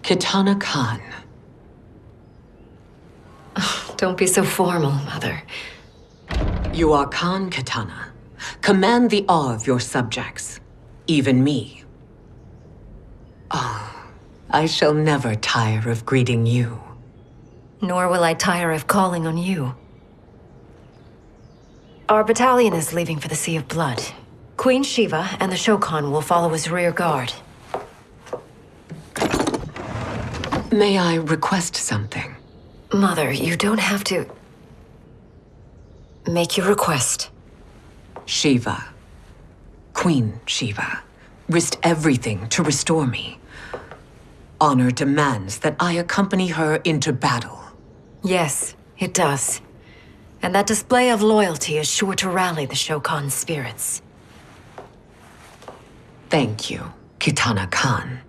Kitana Khan. Don't be so formal, Mother. You are Khan Kitana. Command the awe of your subjects, even me. Oh, I shall never tire of greeting you. Nor will I tire of calling on you. Our battalion is leaving for the Sea of Blood. Queen Shiva and the Shokan will follow as rear guard. May I request something? Mother, you don't have to... make your request. Shiva, Queen Shiva, risked everything to restore me. Honor demands that I accompany her into battle. Yes, it does. And that display of loyalty is sure to rally the Shokan's spirits. Thank you, Kitana Khan.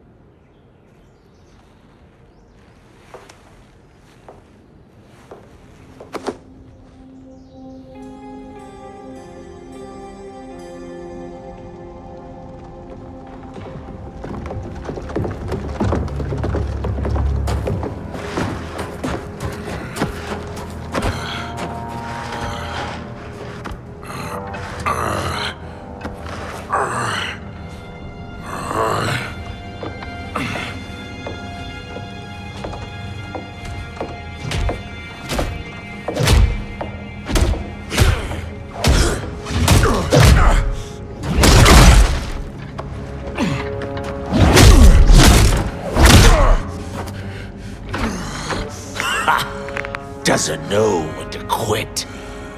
Doesn't know when to quit.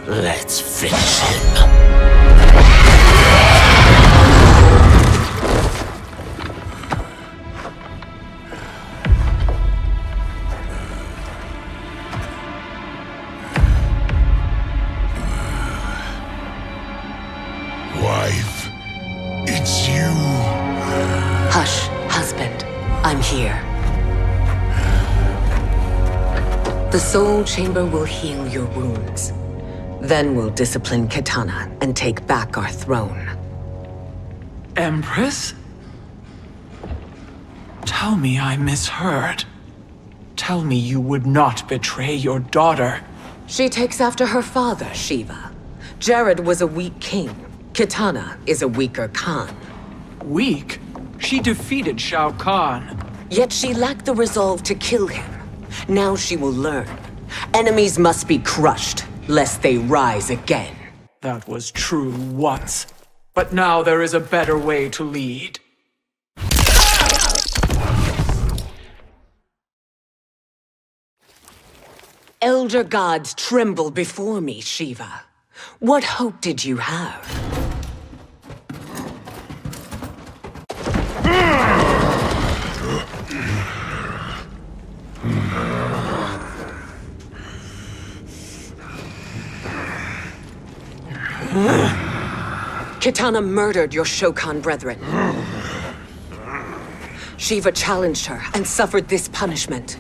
Let's finish him. Wife, it's you. Hush, husband. I'm here. The Soul Chamber will heal your wounds. Then we'll discipline Kitana and take back our throne. Empress? Tell me I misheard. Tell me you would not betray your daughter. She takes after her father, Shiva. Jared was a weak king. Kitana is a weaker Khan. Weak? She defeated Shao Kahn. Yet she lacked the resolve to kill him. Now she will learn. Enemies must be crushed, lest they rise again. That was true once. But now there is a better way to lead. Elder gods tremble before me, Shiva. What hope did you have? Kitana murdered your Shokan brethren. Shiva challenged her and suffered this punishment.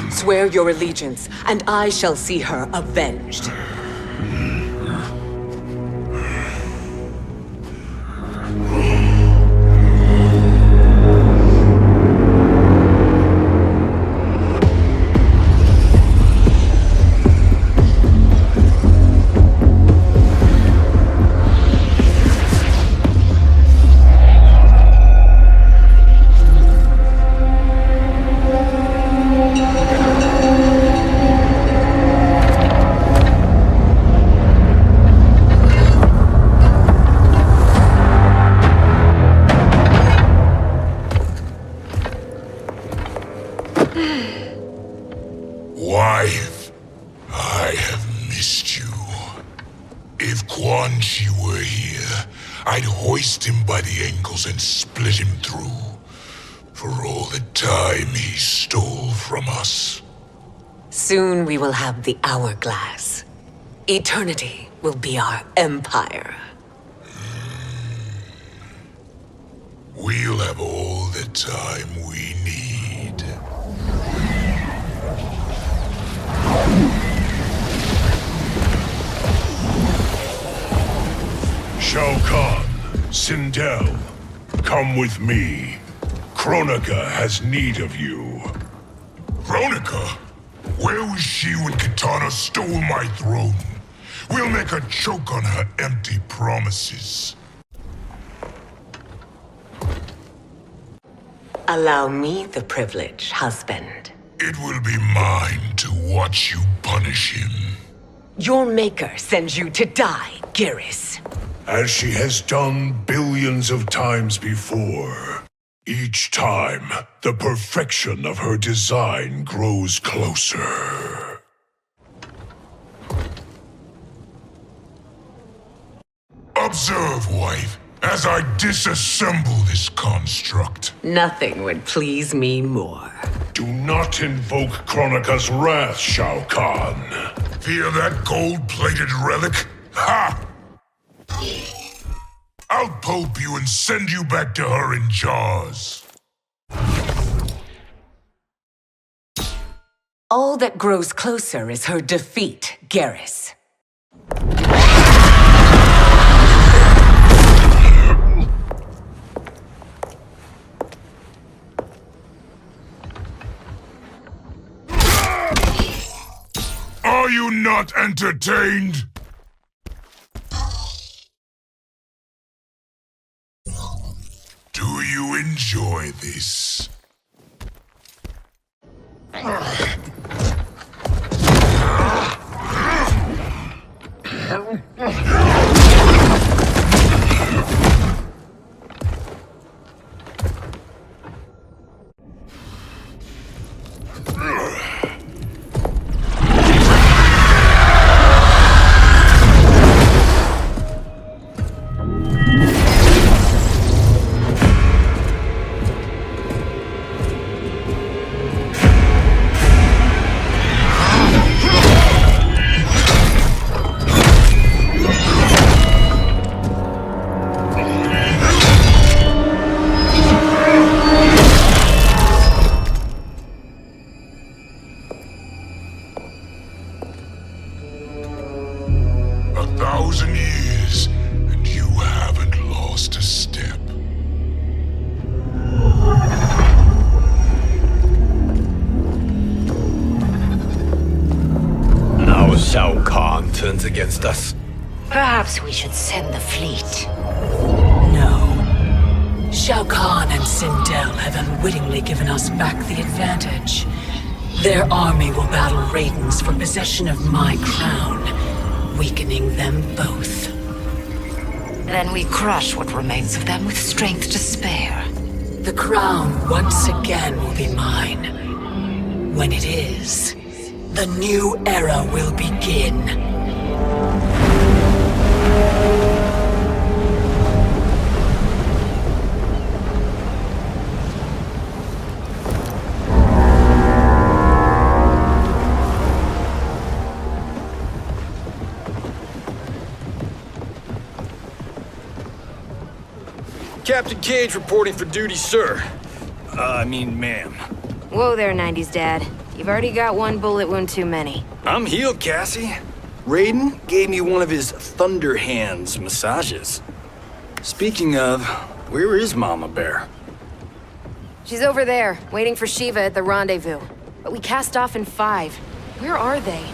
Swear your allegiance, and I shall see her avenged. Wife, I have missed you. If Quan Chi were here, I'd hoist him by the ankles and split him through. For all the time he stole from us. Soon we will have the hourglass. Eternity will be our empire. We'll have all the time we need. Shao Kahn, Sindel, come with me. Kronika has need of you. Kronika? Where was she when Kitana stole my throne? We'll make her choke on her empty promises. Allow me the privilege, husband. It will be mine to watch you punish him. Your maker sends you to die, Garrus. As she has done billions of times before. Each time, the perfection of her design grows closer. Observe, wife, as I disassemble this construct. Nothing would please me more. Do not invoke Kronika's wrath, Shao Kahn. Fear that gold-plated relic? Ha! I'll pulp you and send you back to her in jars. All that grows closer is her defeat, Garrus. Are you not entertained? Do you enjoy this? Shao Kahn turns against us. Perhaps we should send the fleet. No. Shao Kahn and Sindel have unwittingly given us back the advantage. Their army will battle Raiden's for possession of my crown, weakening them both. Then we crush what remains of them with strength to spare. The crown once again will be mine. When it is, the new era will begin. Captain Cage reporting for duty, sir. Ma'am. Whoa there, 90s dad. You've already got one bullet wound too many. I'm healed, Cassie. Raiden gave me one of his Thunder Hands massages. Speaking of, where is Mama Bear? She's over there, waiting for Shiva at the rendezvous. But we cast off in 5. Where are they?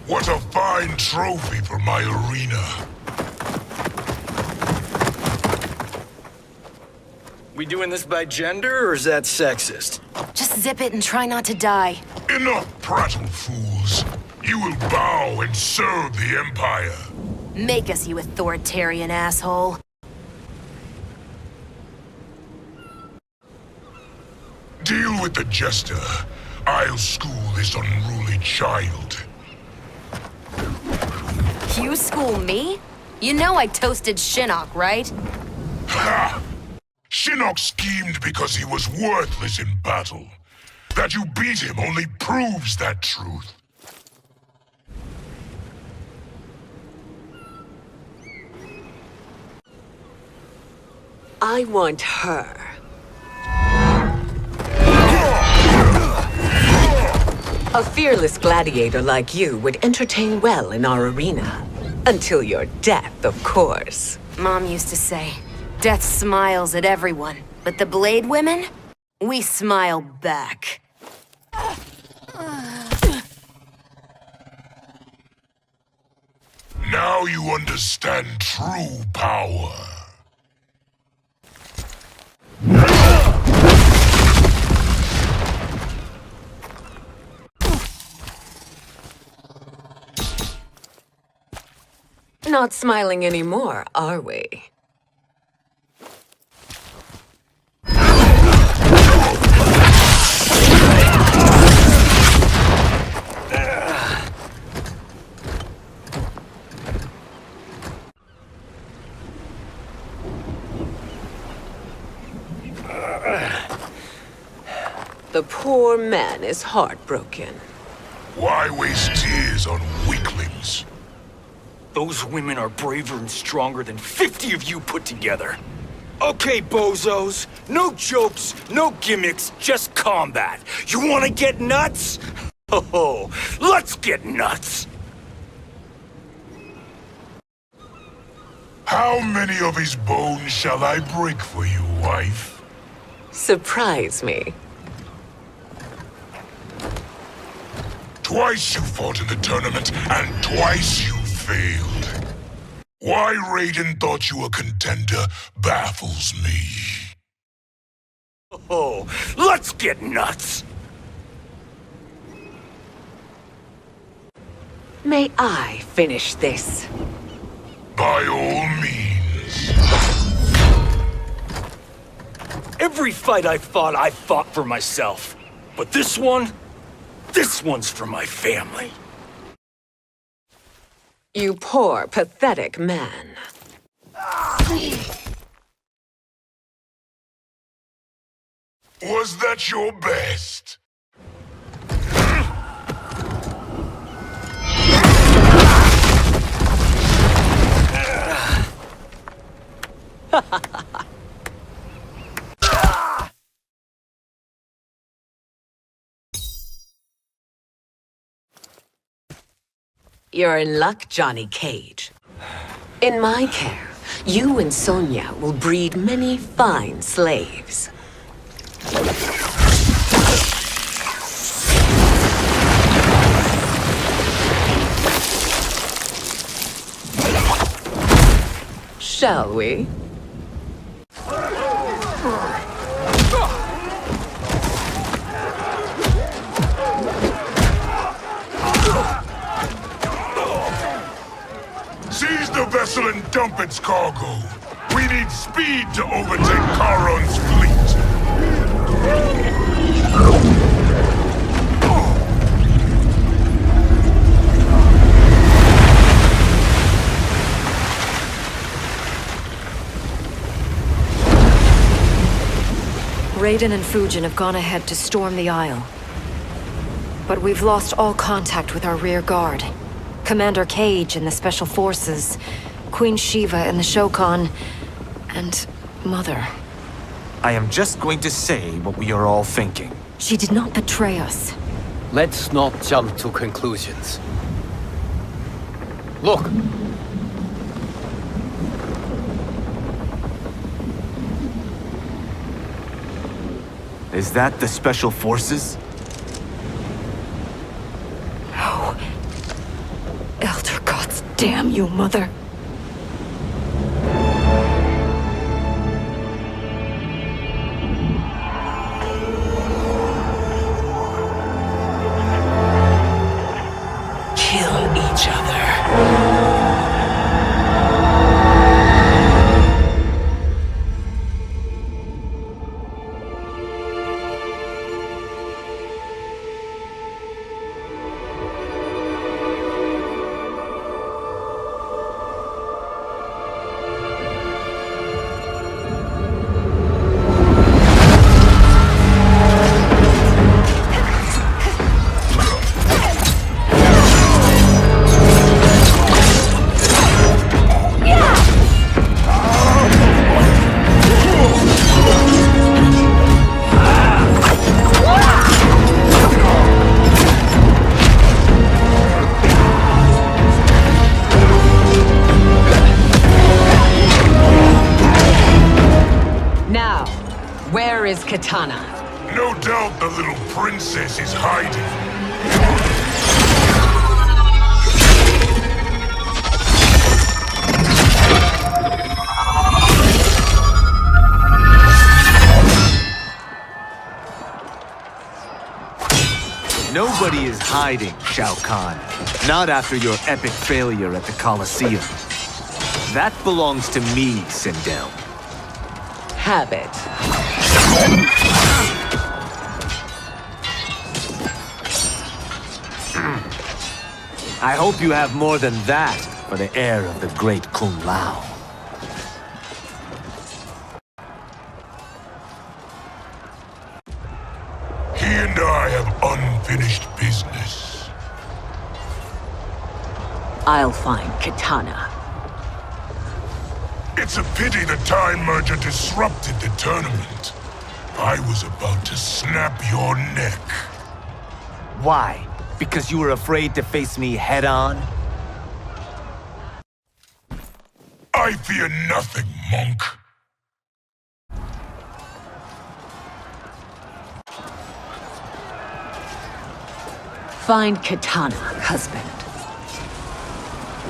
What a fine trophy for my arena. We doing this by gender, or is that sexist? Just zip it and try not to die. Enough prattle, fools. You will bow and serve the Empire. Make us, you authoritarian asshole. Deal with the jester. I'll school this unruly child. You school me? You know I toasted Shinnok, right? Ha! Shinnok schemed because he was worthless in battle. That you beat him only proves that truth. I want her. A fearless gladiator like you would entertain well in our arena. Until your death, of course. Mom used to say, death smiles at everyone, but the Blade women, we smile back. Now you understand true power. Not smiling anymore, are we? The poor man is heartbroken. Why waste tears on weaklings? Those women are braver and stronger than 50 of you put together. Okay, bozos. No jokes, no gimmicks, just combat. You wanna get nuts? Oh, let's get nuts! How many of his bones shall I break for you, wife? Surprise me. Twice you fought in the tournament, and twice you failed. Why Raiden thought you a contender baffles me. Oh, let's get nuts! May I finish this? By all means. Every fight I fought for myself. But this one's for my family. You poor, pathetic man. Was that your best? You're in luck, Johnny Cage. In my care, you and Sonya will breed many fine slaves. Shall we? Seize the vessel and dump its cargo. We need speed to overtake Charon's fleet. Raiden and Fujin have gone ahead to storm the Isle. But we've lost all contact with our rear guard. Commander Cage and the Special Forces, Queen Shiva and the Shokan, and Mother. I am just going to say what we are all thinking. She did not betray us. Let's not jump to conclusions. Look! Is that the Special Forces? No. Elder gods damn you, Mother. Kill each other. Now, where is Kitana? No doubt the little princess is hiding. Nobody is hiding, Shao Kahn. Not after your epic failure at the Colosseum. That belongs to me, Sindel. Have it. I hope you have more than that for the heir of the great Kung Lao. He and I have unfinished business. I'll find Kitana. It's a pity the Time Merger disrupted the tournament. I was about to snap your neck. Why? Because you were afraid to face me head-on? I fear nothing, monk. Find Kitana, husband.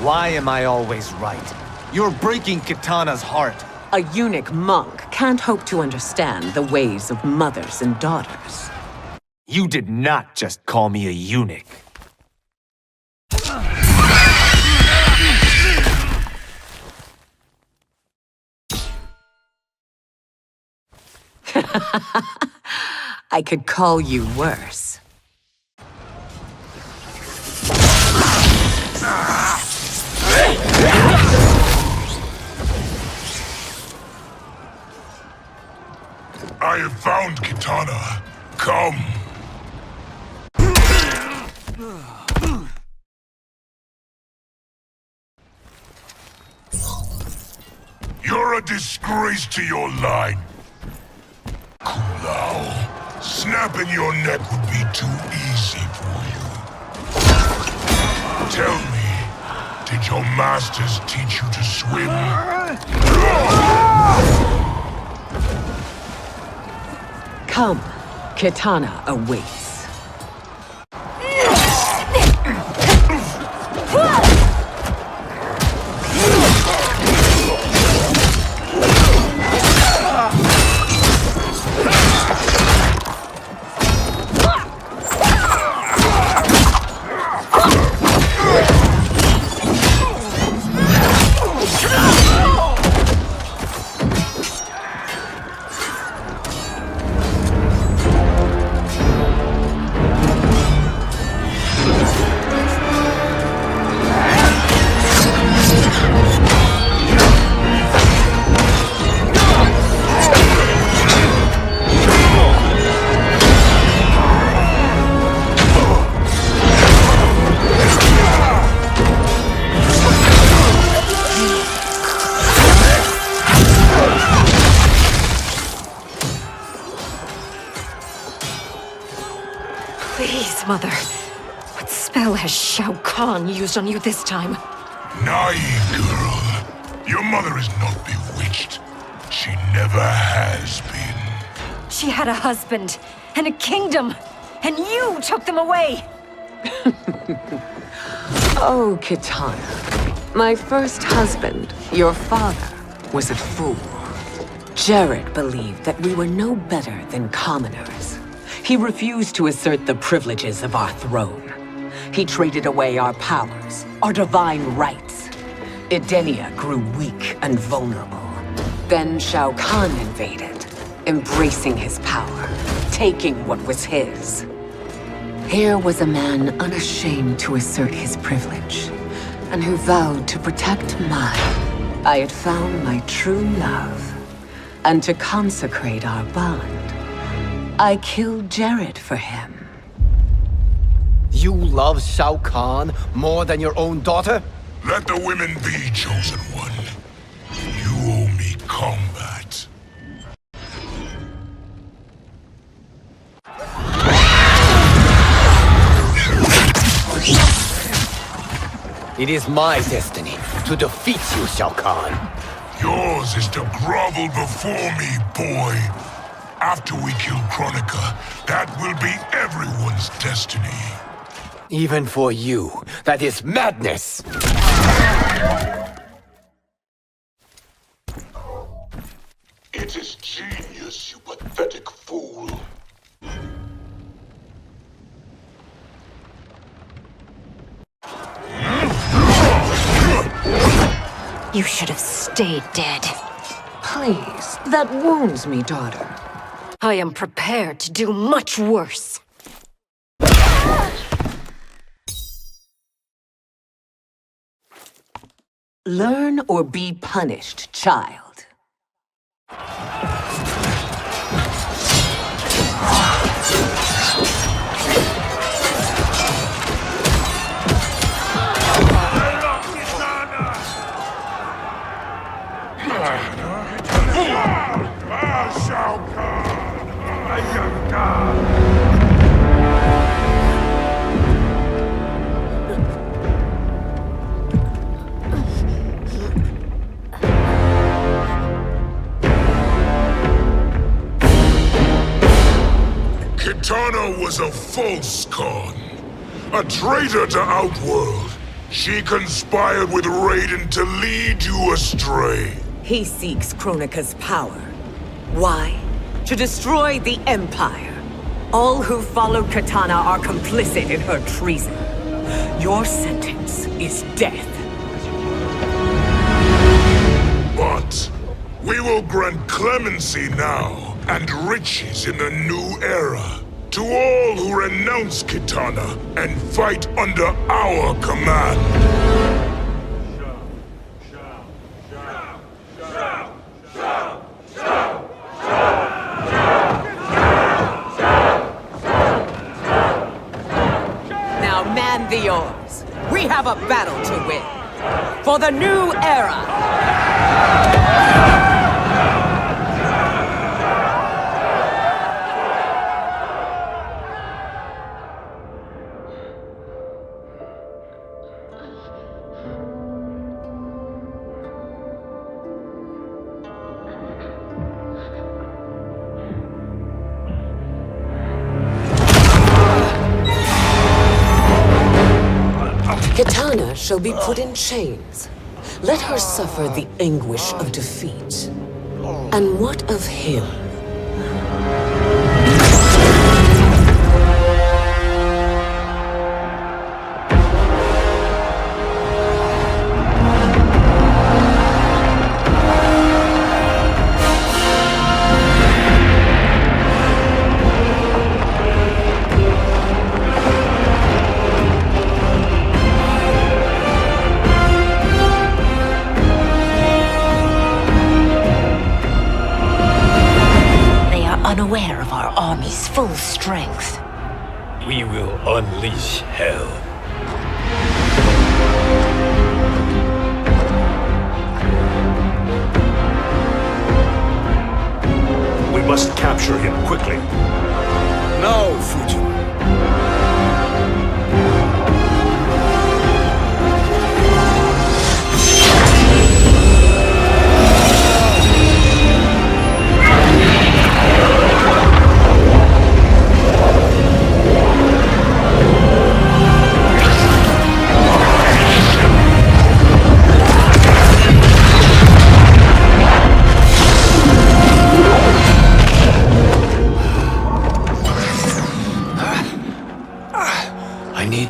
Why am I always right? You're breaking Kitana's heart. A eunuch monk can't hope to understand the ways of mothers and daughters. You did not just call me a eunuch. I could call you worse. I have found Kitana. Come. You're a disgrace to your line. Kung Lao, snapping your neck would be too easy for you. Tell me, did your masters teach you to swim? Come, Kitana awaits. Please, Mother. What spell has Shao Kahn used on you this time? Naive girl. Your mother is not bewitched. She never has been. She had a husband and a kingdom, and you took them away! Oh, Kitana. My first husband, your father, was a fool. Jared believed that we were no better than commoners. He refused to assert the privileges of our throne. He traded away our powers, our divine rights. Edenia grew weak and vulnerable. Then Shao Kahn invaded, embracing his power, taking what was his. Here was a man unashamed to assert his privilege, and who vowed to protect mine. I had found my true love, and to consecrate our bond, I killed Jared for him. You love Shao Kahn more than your own daughter? Let the women be, chosen one. You owe me combat. It is my destiny to defeat you, Shao Kahn. Yours is to grovel before me, boy. After we kill Kronika, that will be everyone's destiny. Even for you, that is madness! It is genius, you pathetic fool. You should have stayed dead. Please, that wounds me, daughter. I am prepared to do much worse. Learn or be punished, child. Shao Kahn, my young god. Kitana was a false Khan, a traitor to Outworld. She conspired with Raiden to lead you astray. He seeks Kronika's power. Why? To destroy the Empire. All who follow Kitana are complicit in her treason. Your sentence is death. But we will grant clemency now and riches in the new era to all who renounce Kitana and fight under our command. The oars. We have a battle to win. For the new era! Kitana shall be put in chains. Let her suffer the anguish of defeat. And what of him? Unaware of our army's full strength. We will unleash hell. We must capture him quickly. No, Fujin.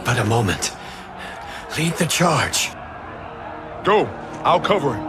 But a moment. Lead the charge. Go. I'll cover him.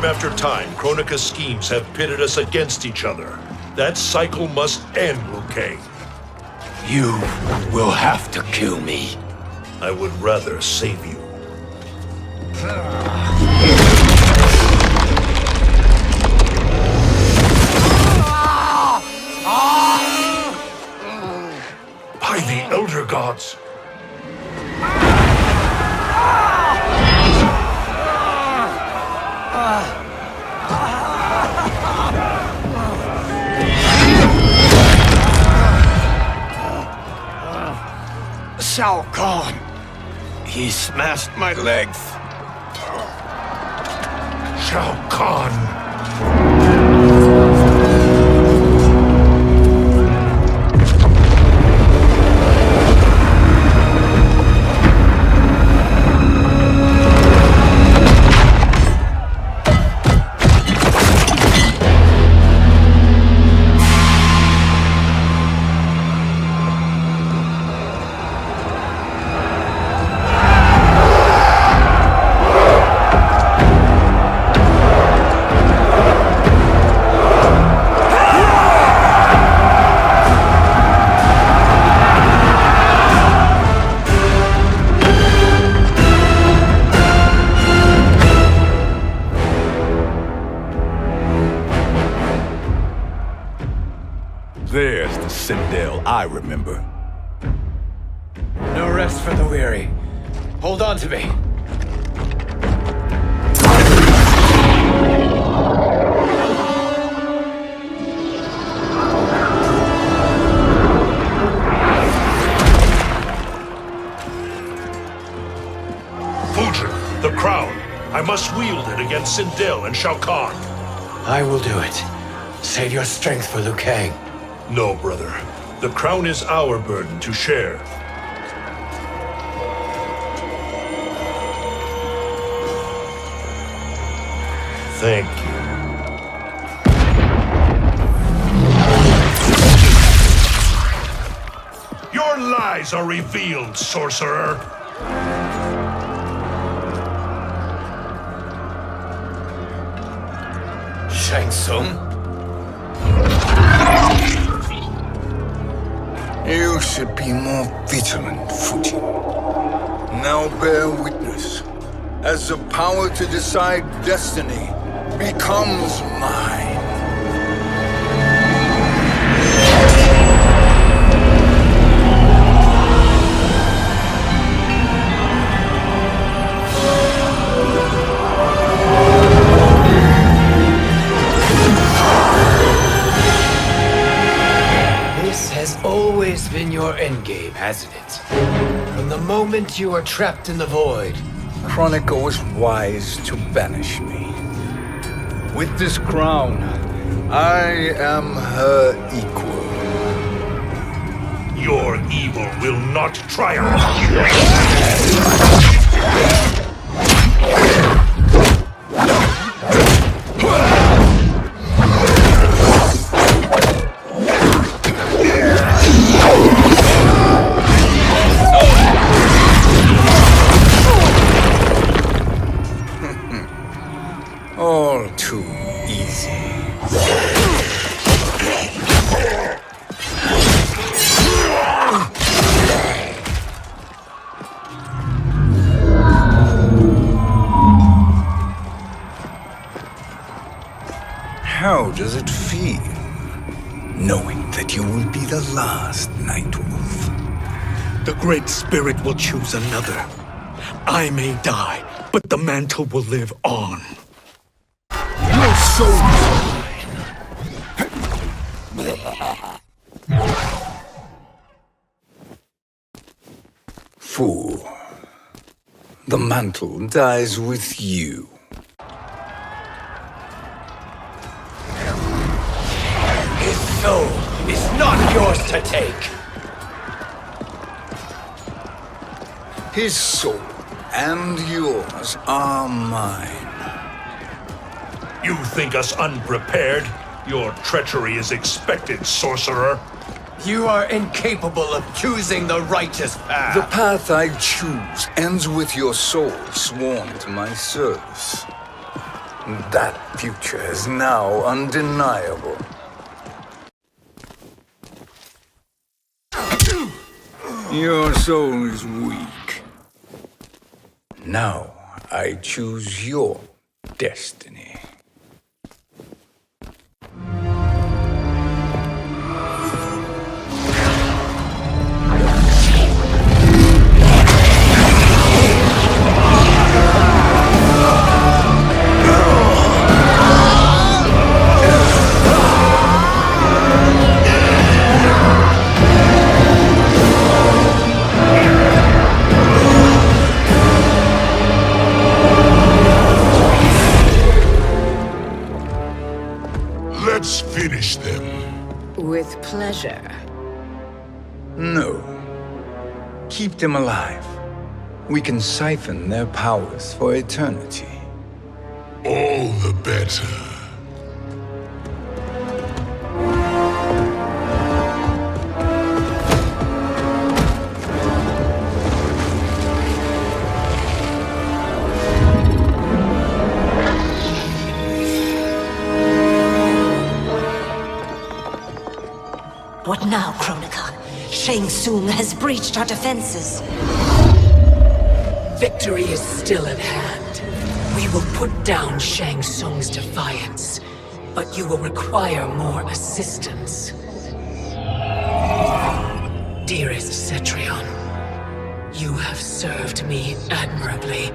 after time, Kronika's schemes have pitted us against each other. That cycle must end, Liu Kang. You will have to kill me. I would rather save you. By the Elder Gods! Shao Kahn! He smashed my legs. Shao Kahn! There's the Sindel I remember. No rest for the weary. Hold on to me. Fujin, the crown. I must wield it against Sindel and Shao Kahn. I will do it. Save your strength for Liu Kang. No, brother. The crown is our burden to share. Thank you. Your lies are revealed, sorcerer. Shang Tsung? You should be more vigilant, Fujin. Now bear witness, as the power to decide destiny becomes mine. Always been your endgame, hasn't it? From the moment you were trapped in the void. Kronika was wise to banish me. With this crown, I am her equal. Your evil will not triumph. All too easy. How does it feel, knowing that you will be the last Nightwolf? The Great Spirit will choose another. I may die, but the mantle will live on. Your soul is mine. Fool. The mantle dies with you. His soul is not yours to take. His soul and yours are mine. You think us unprepared? Your treachery is expected, sorcerer. You are incapable of choosing the righteous path. The path I choose ends with your soul sworn to my service. That future is now undeniable. Your soul is weak. Now I choose your destiny. Let's finish them. With pleasure. No. Keep them alive. We can siphon their powers for eternity. All the better. What now, Kronika? Shang Tsung has breached our defenses. Victory is still at hand. We will put down Shang Tsung's defiance, but you will require more assistance. Dearest Cetrion, you have served me admirably.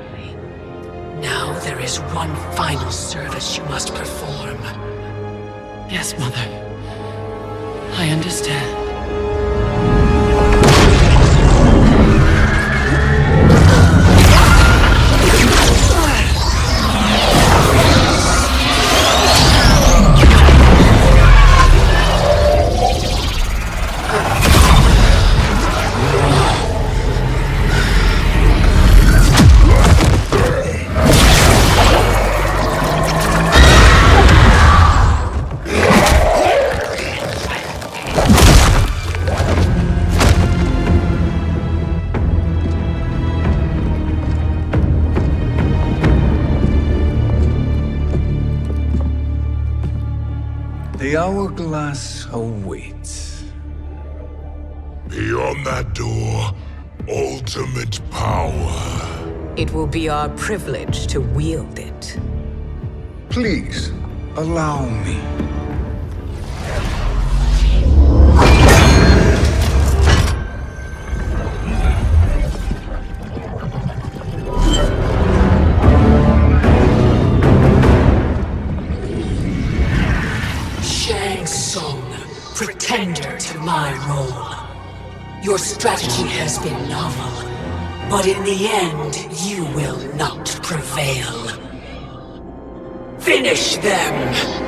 Now there is one final service you must perform. Yes, Mother. I understand. The hourglass awaits. Beyond that door, ultimate power. It will be our privilege to wield it. Please, allow me. Shang Tsung, pretender to my role. Your strategy has been novel, but in the end, you will not prevail. Finish them!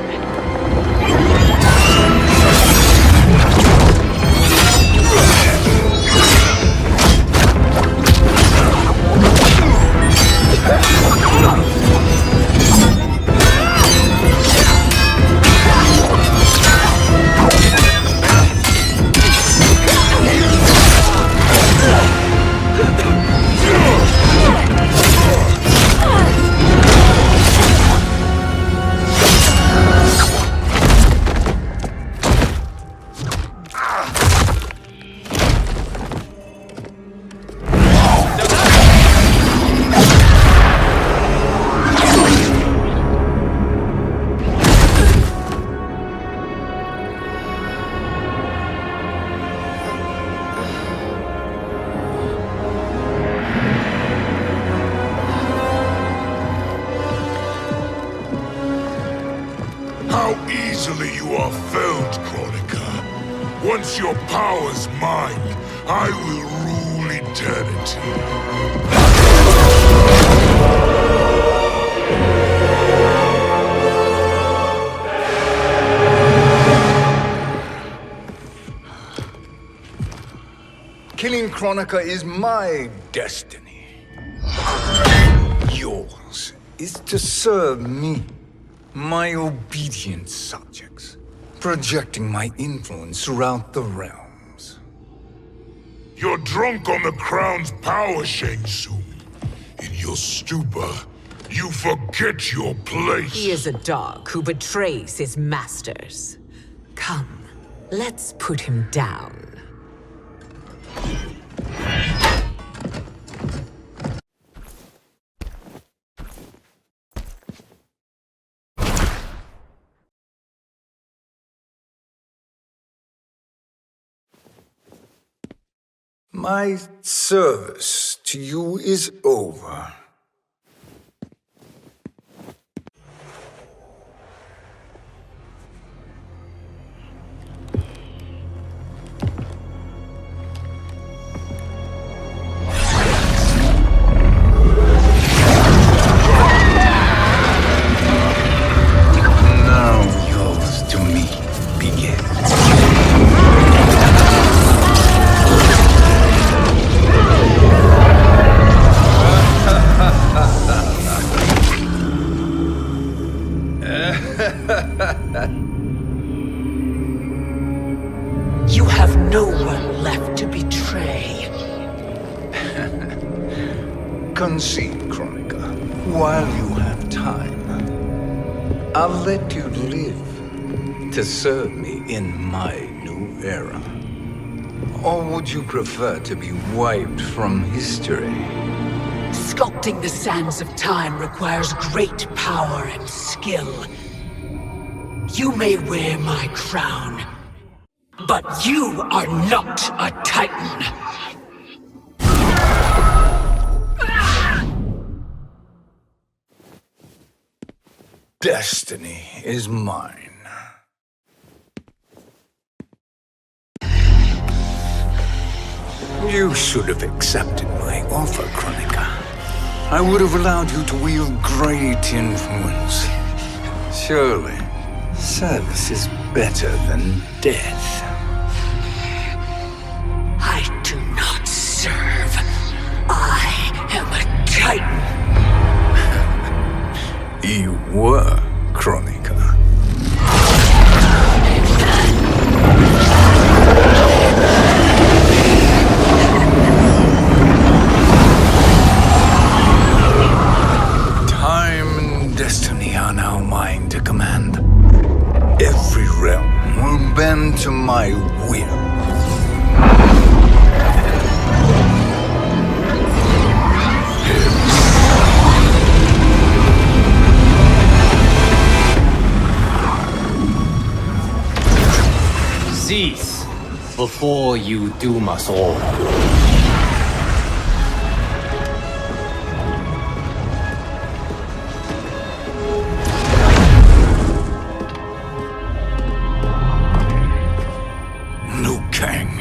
How easily you are felled, Kronika. Once your power's mine, I will rule eternity. Killing Kronika is my destiny. Yours is to serve me, my obedient subjects, projecting my influence throughout the realms. You're drunk on the crown's power, Shang Tsung. In your stupor, You forget your place. He is a dog who betrays his masters. Come, let's put him down. My service to you is over. Now yours to me begins. You have no one left to betray. Concede, Kronika, while you have time. I'll let you live to serve me in my new era. Or would you prefer to be wiped from history? Sculpting the sands of time requires great power and skill. You may wear my crown, but you are not a Titan. Destiny is mine. You should have accepted my offer, Kronika. I would have allowed you to wield great influence. Surely, service is better than death. I do not serve. I am a Titan. You were, Kronika. Time and destiny are now mine to command. Every realm will bend to my will. Cease before you doom us all. Kang.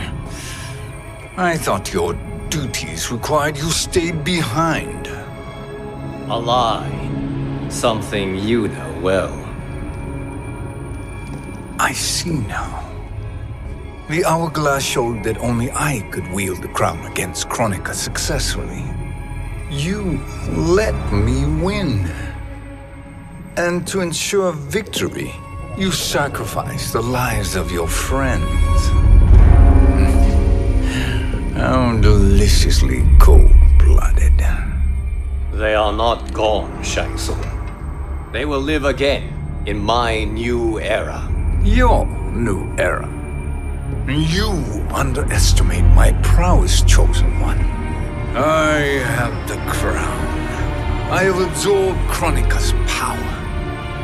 I thought your duties required you stayed behind. A lie. Something you know well. I see now. The hourglass showed that only I could wield the crown against Kronika successfully. You let me win. And to ensure victory, you sacrificed the lives of your friends. How deliciously cold-blooded. They are not gone, Shang Tsung. They will live again in my new era. Your new era. You underestimate my prowess, Chosen One. I have the crown. I have absorbed Kronika's power.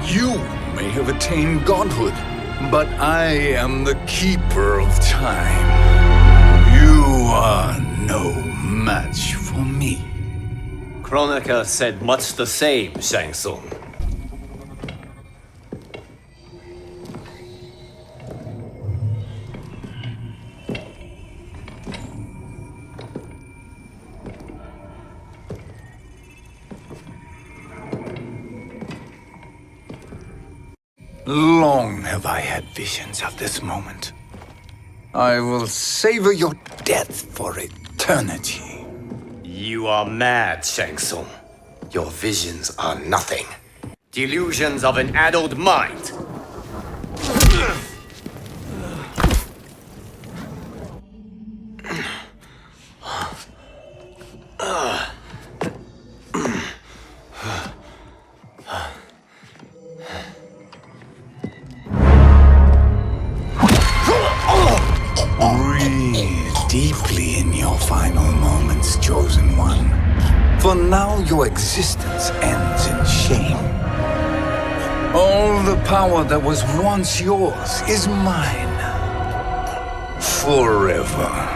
You may have attained godhood, but I am the keeper of time. You are no match for me. Kronika said much the same, Shang Tsung. Long have I had visions of this moment. I will savor your death for eternity. You are mad, Shang Tsung. Your visions are nothing. Delusions of an addled mind. Chosen One. For now, your existence ends in shame. All the power that was once yours is mine. Forever.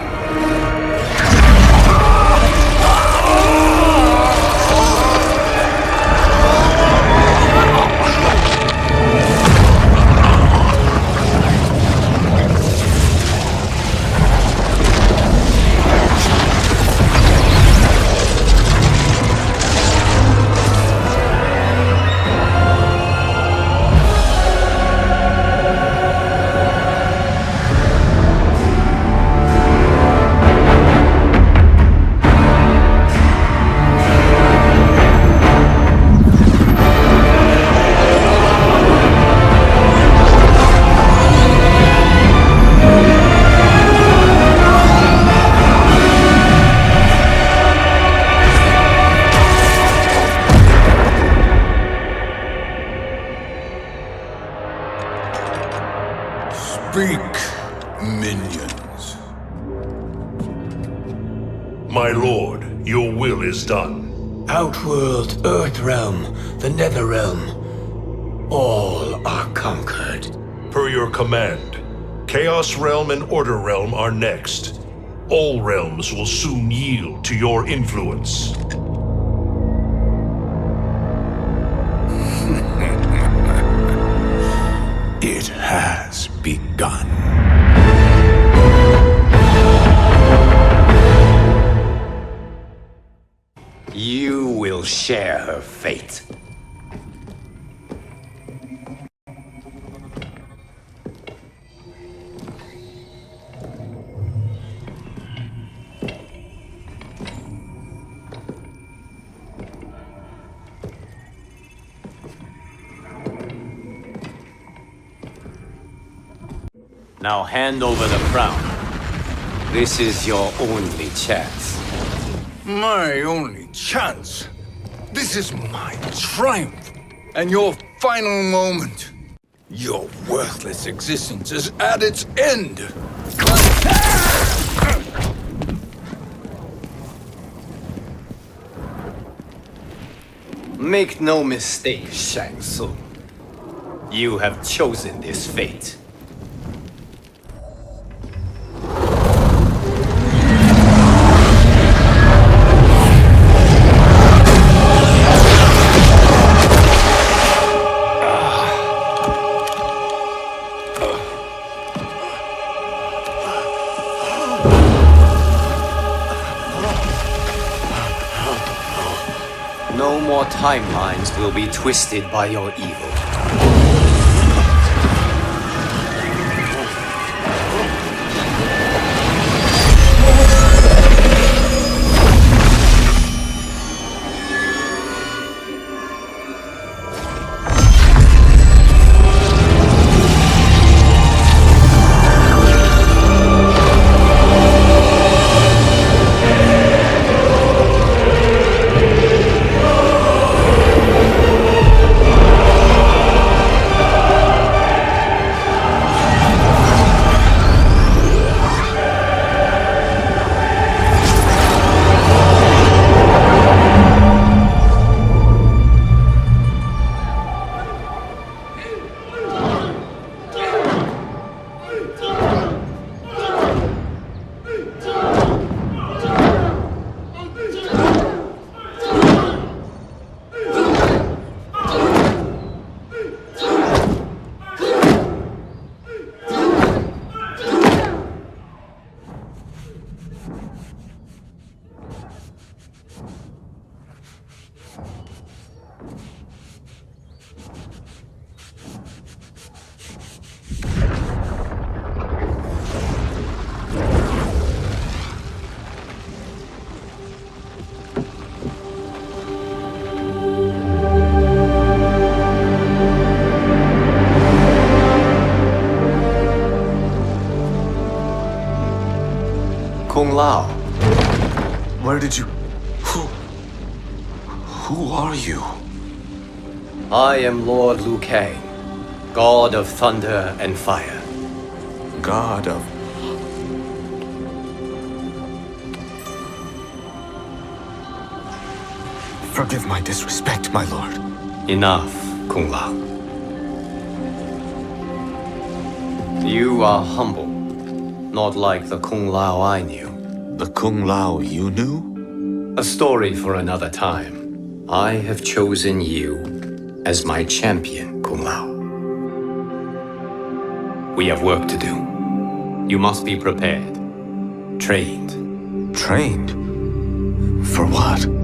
Speak, minions. My lord, your will is done. Outworld, Earthrealm, the Netherrealm, all are conquered. Per your command, Chaos Realm and Order Realm are next. All realms will soon yield to your influence. It has begun. You will share her fate. Now hand over the crown. This is your only chance. My only chance? This is my triumph, and your final moment. Your worthless existence is at its end. Make no mistake, Shang Tsung. You have chosen this fate. No more timelines will be twisted by your evil. Kung Lao. Where did you... Who are you? I am Lord Liu Kang, God of Thunder and Fire. God of... Forgive my disrespect, my lord. Enough, Kung Lao. You are humble, not like the Kung Lao I knew. The Kung Lao you knew? A story for another time. I have chosen you as my champion, Kung Lao. We have work to do. You must be prepared. Trained. Trained? For what?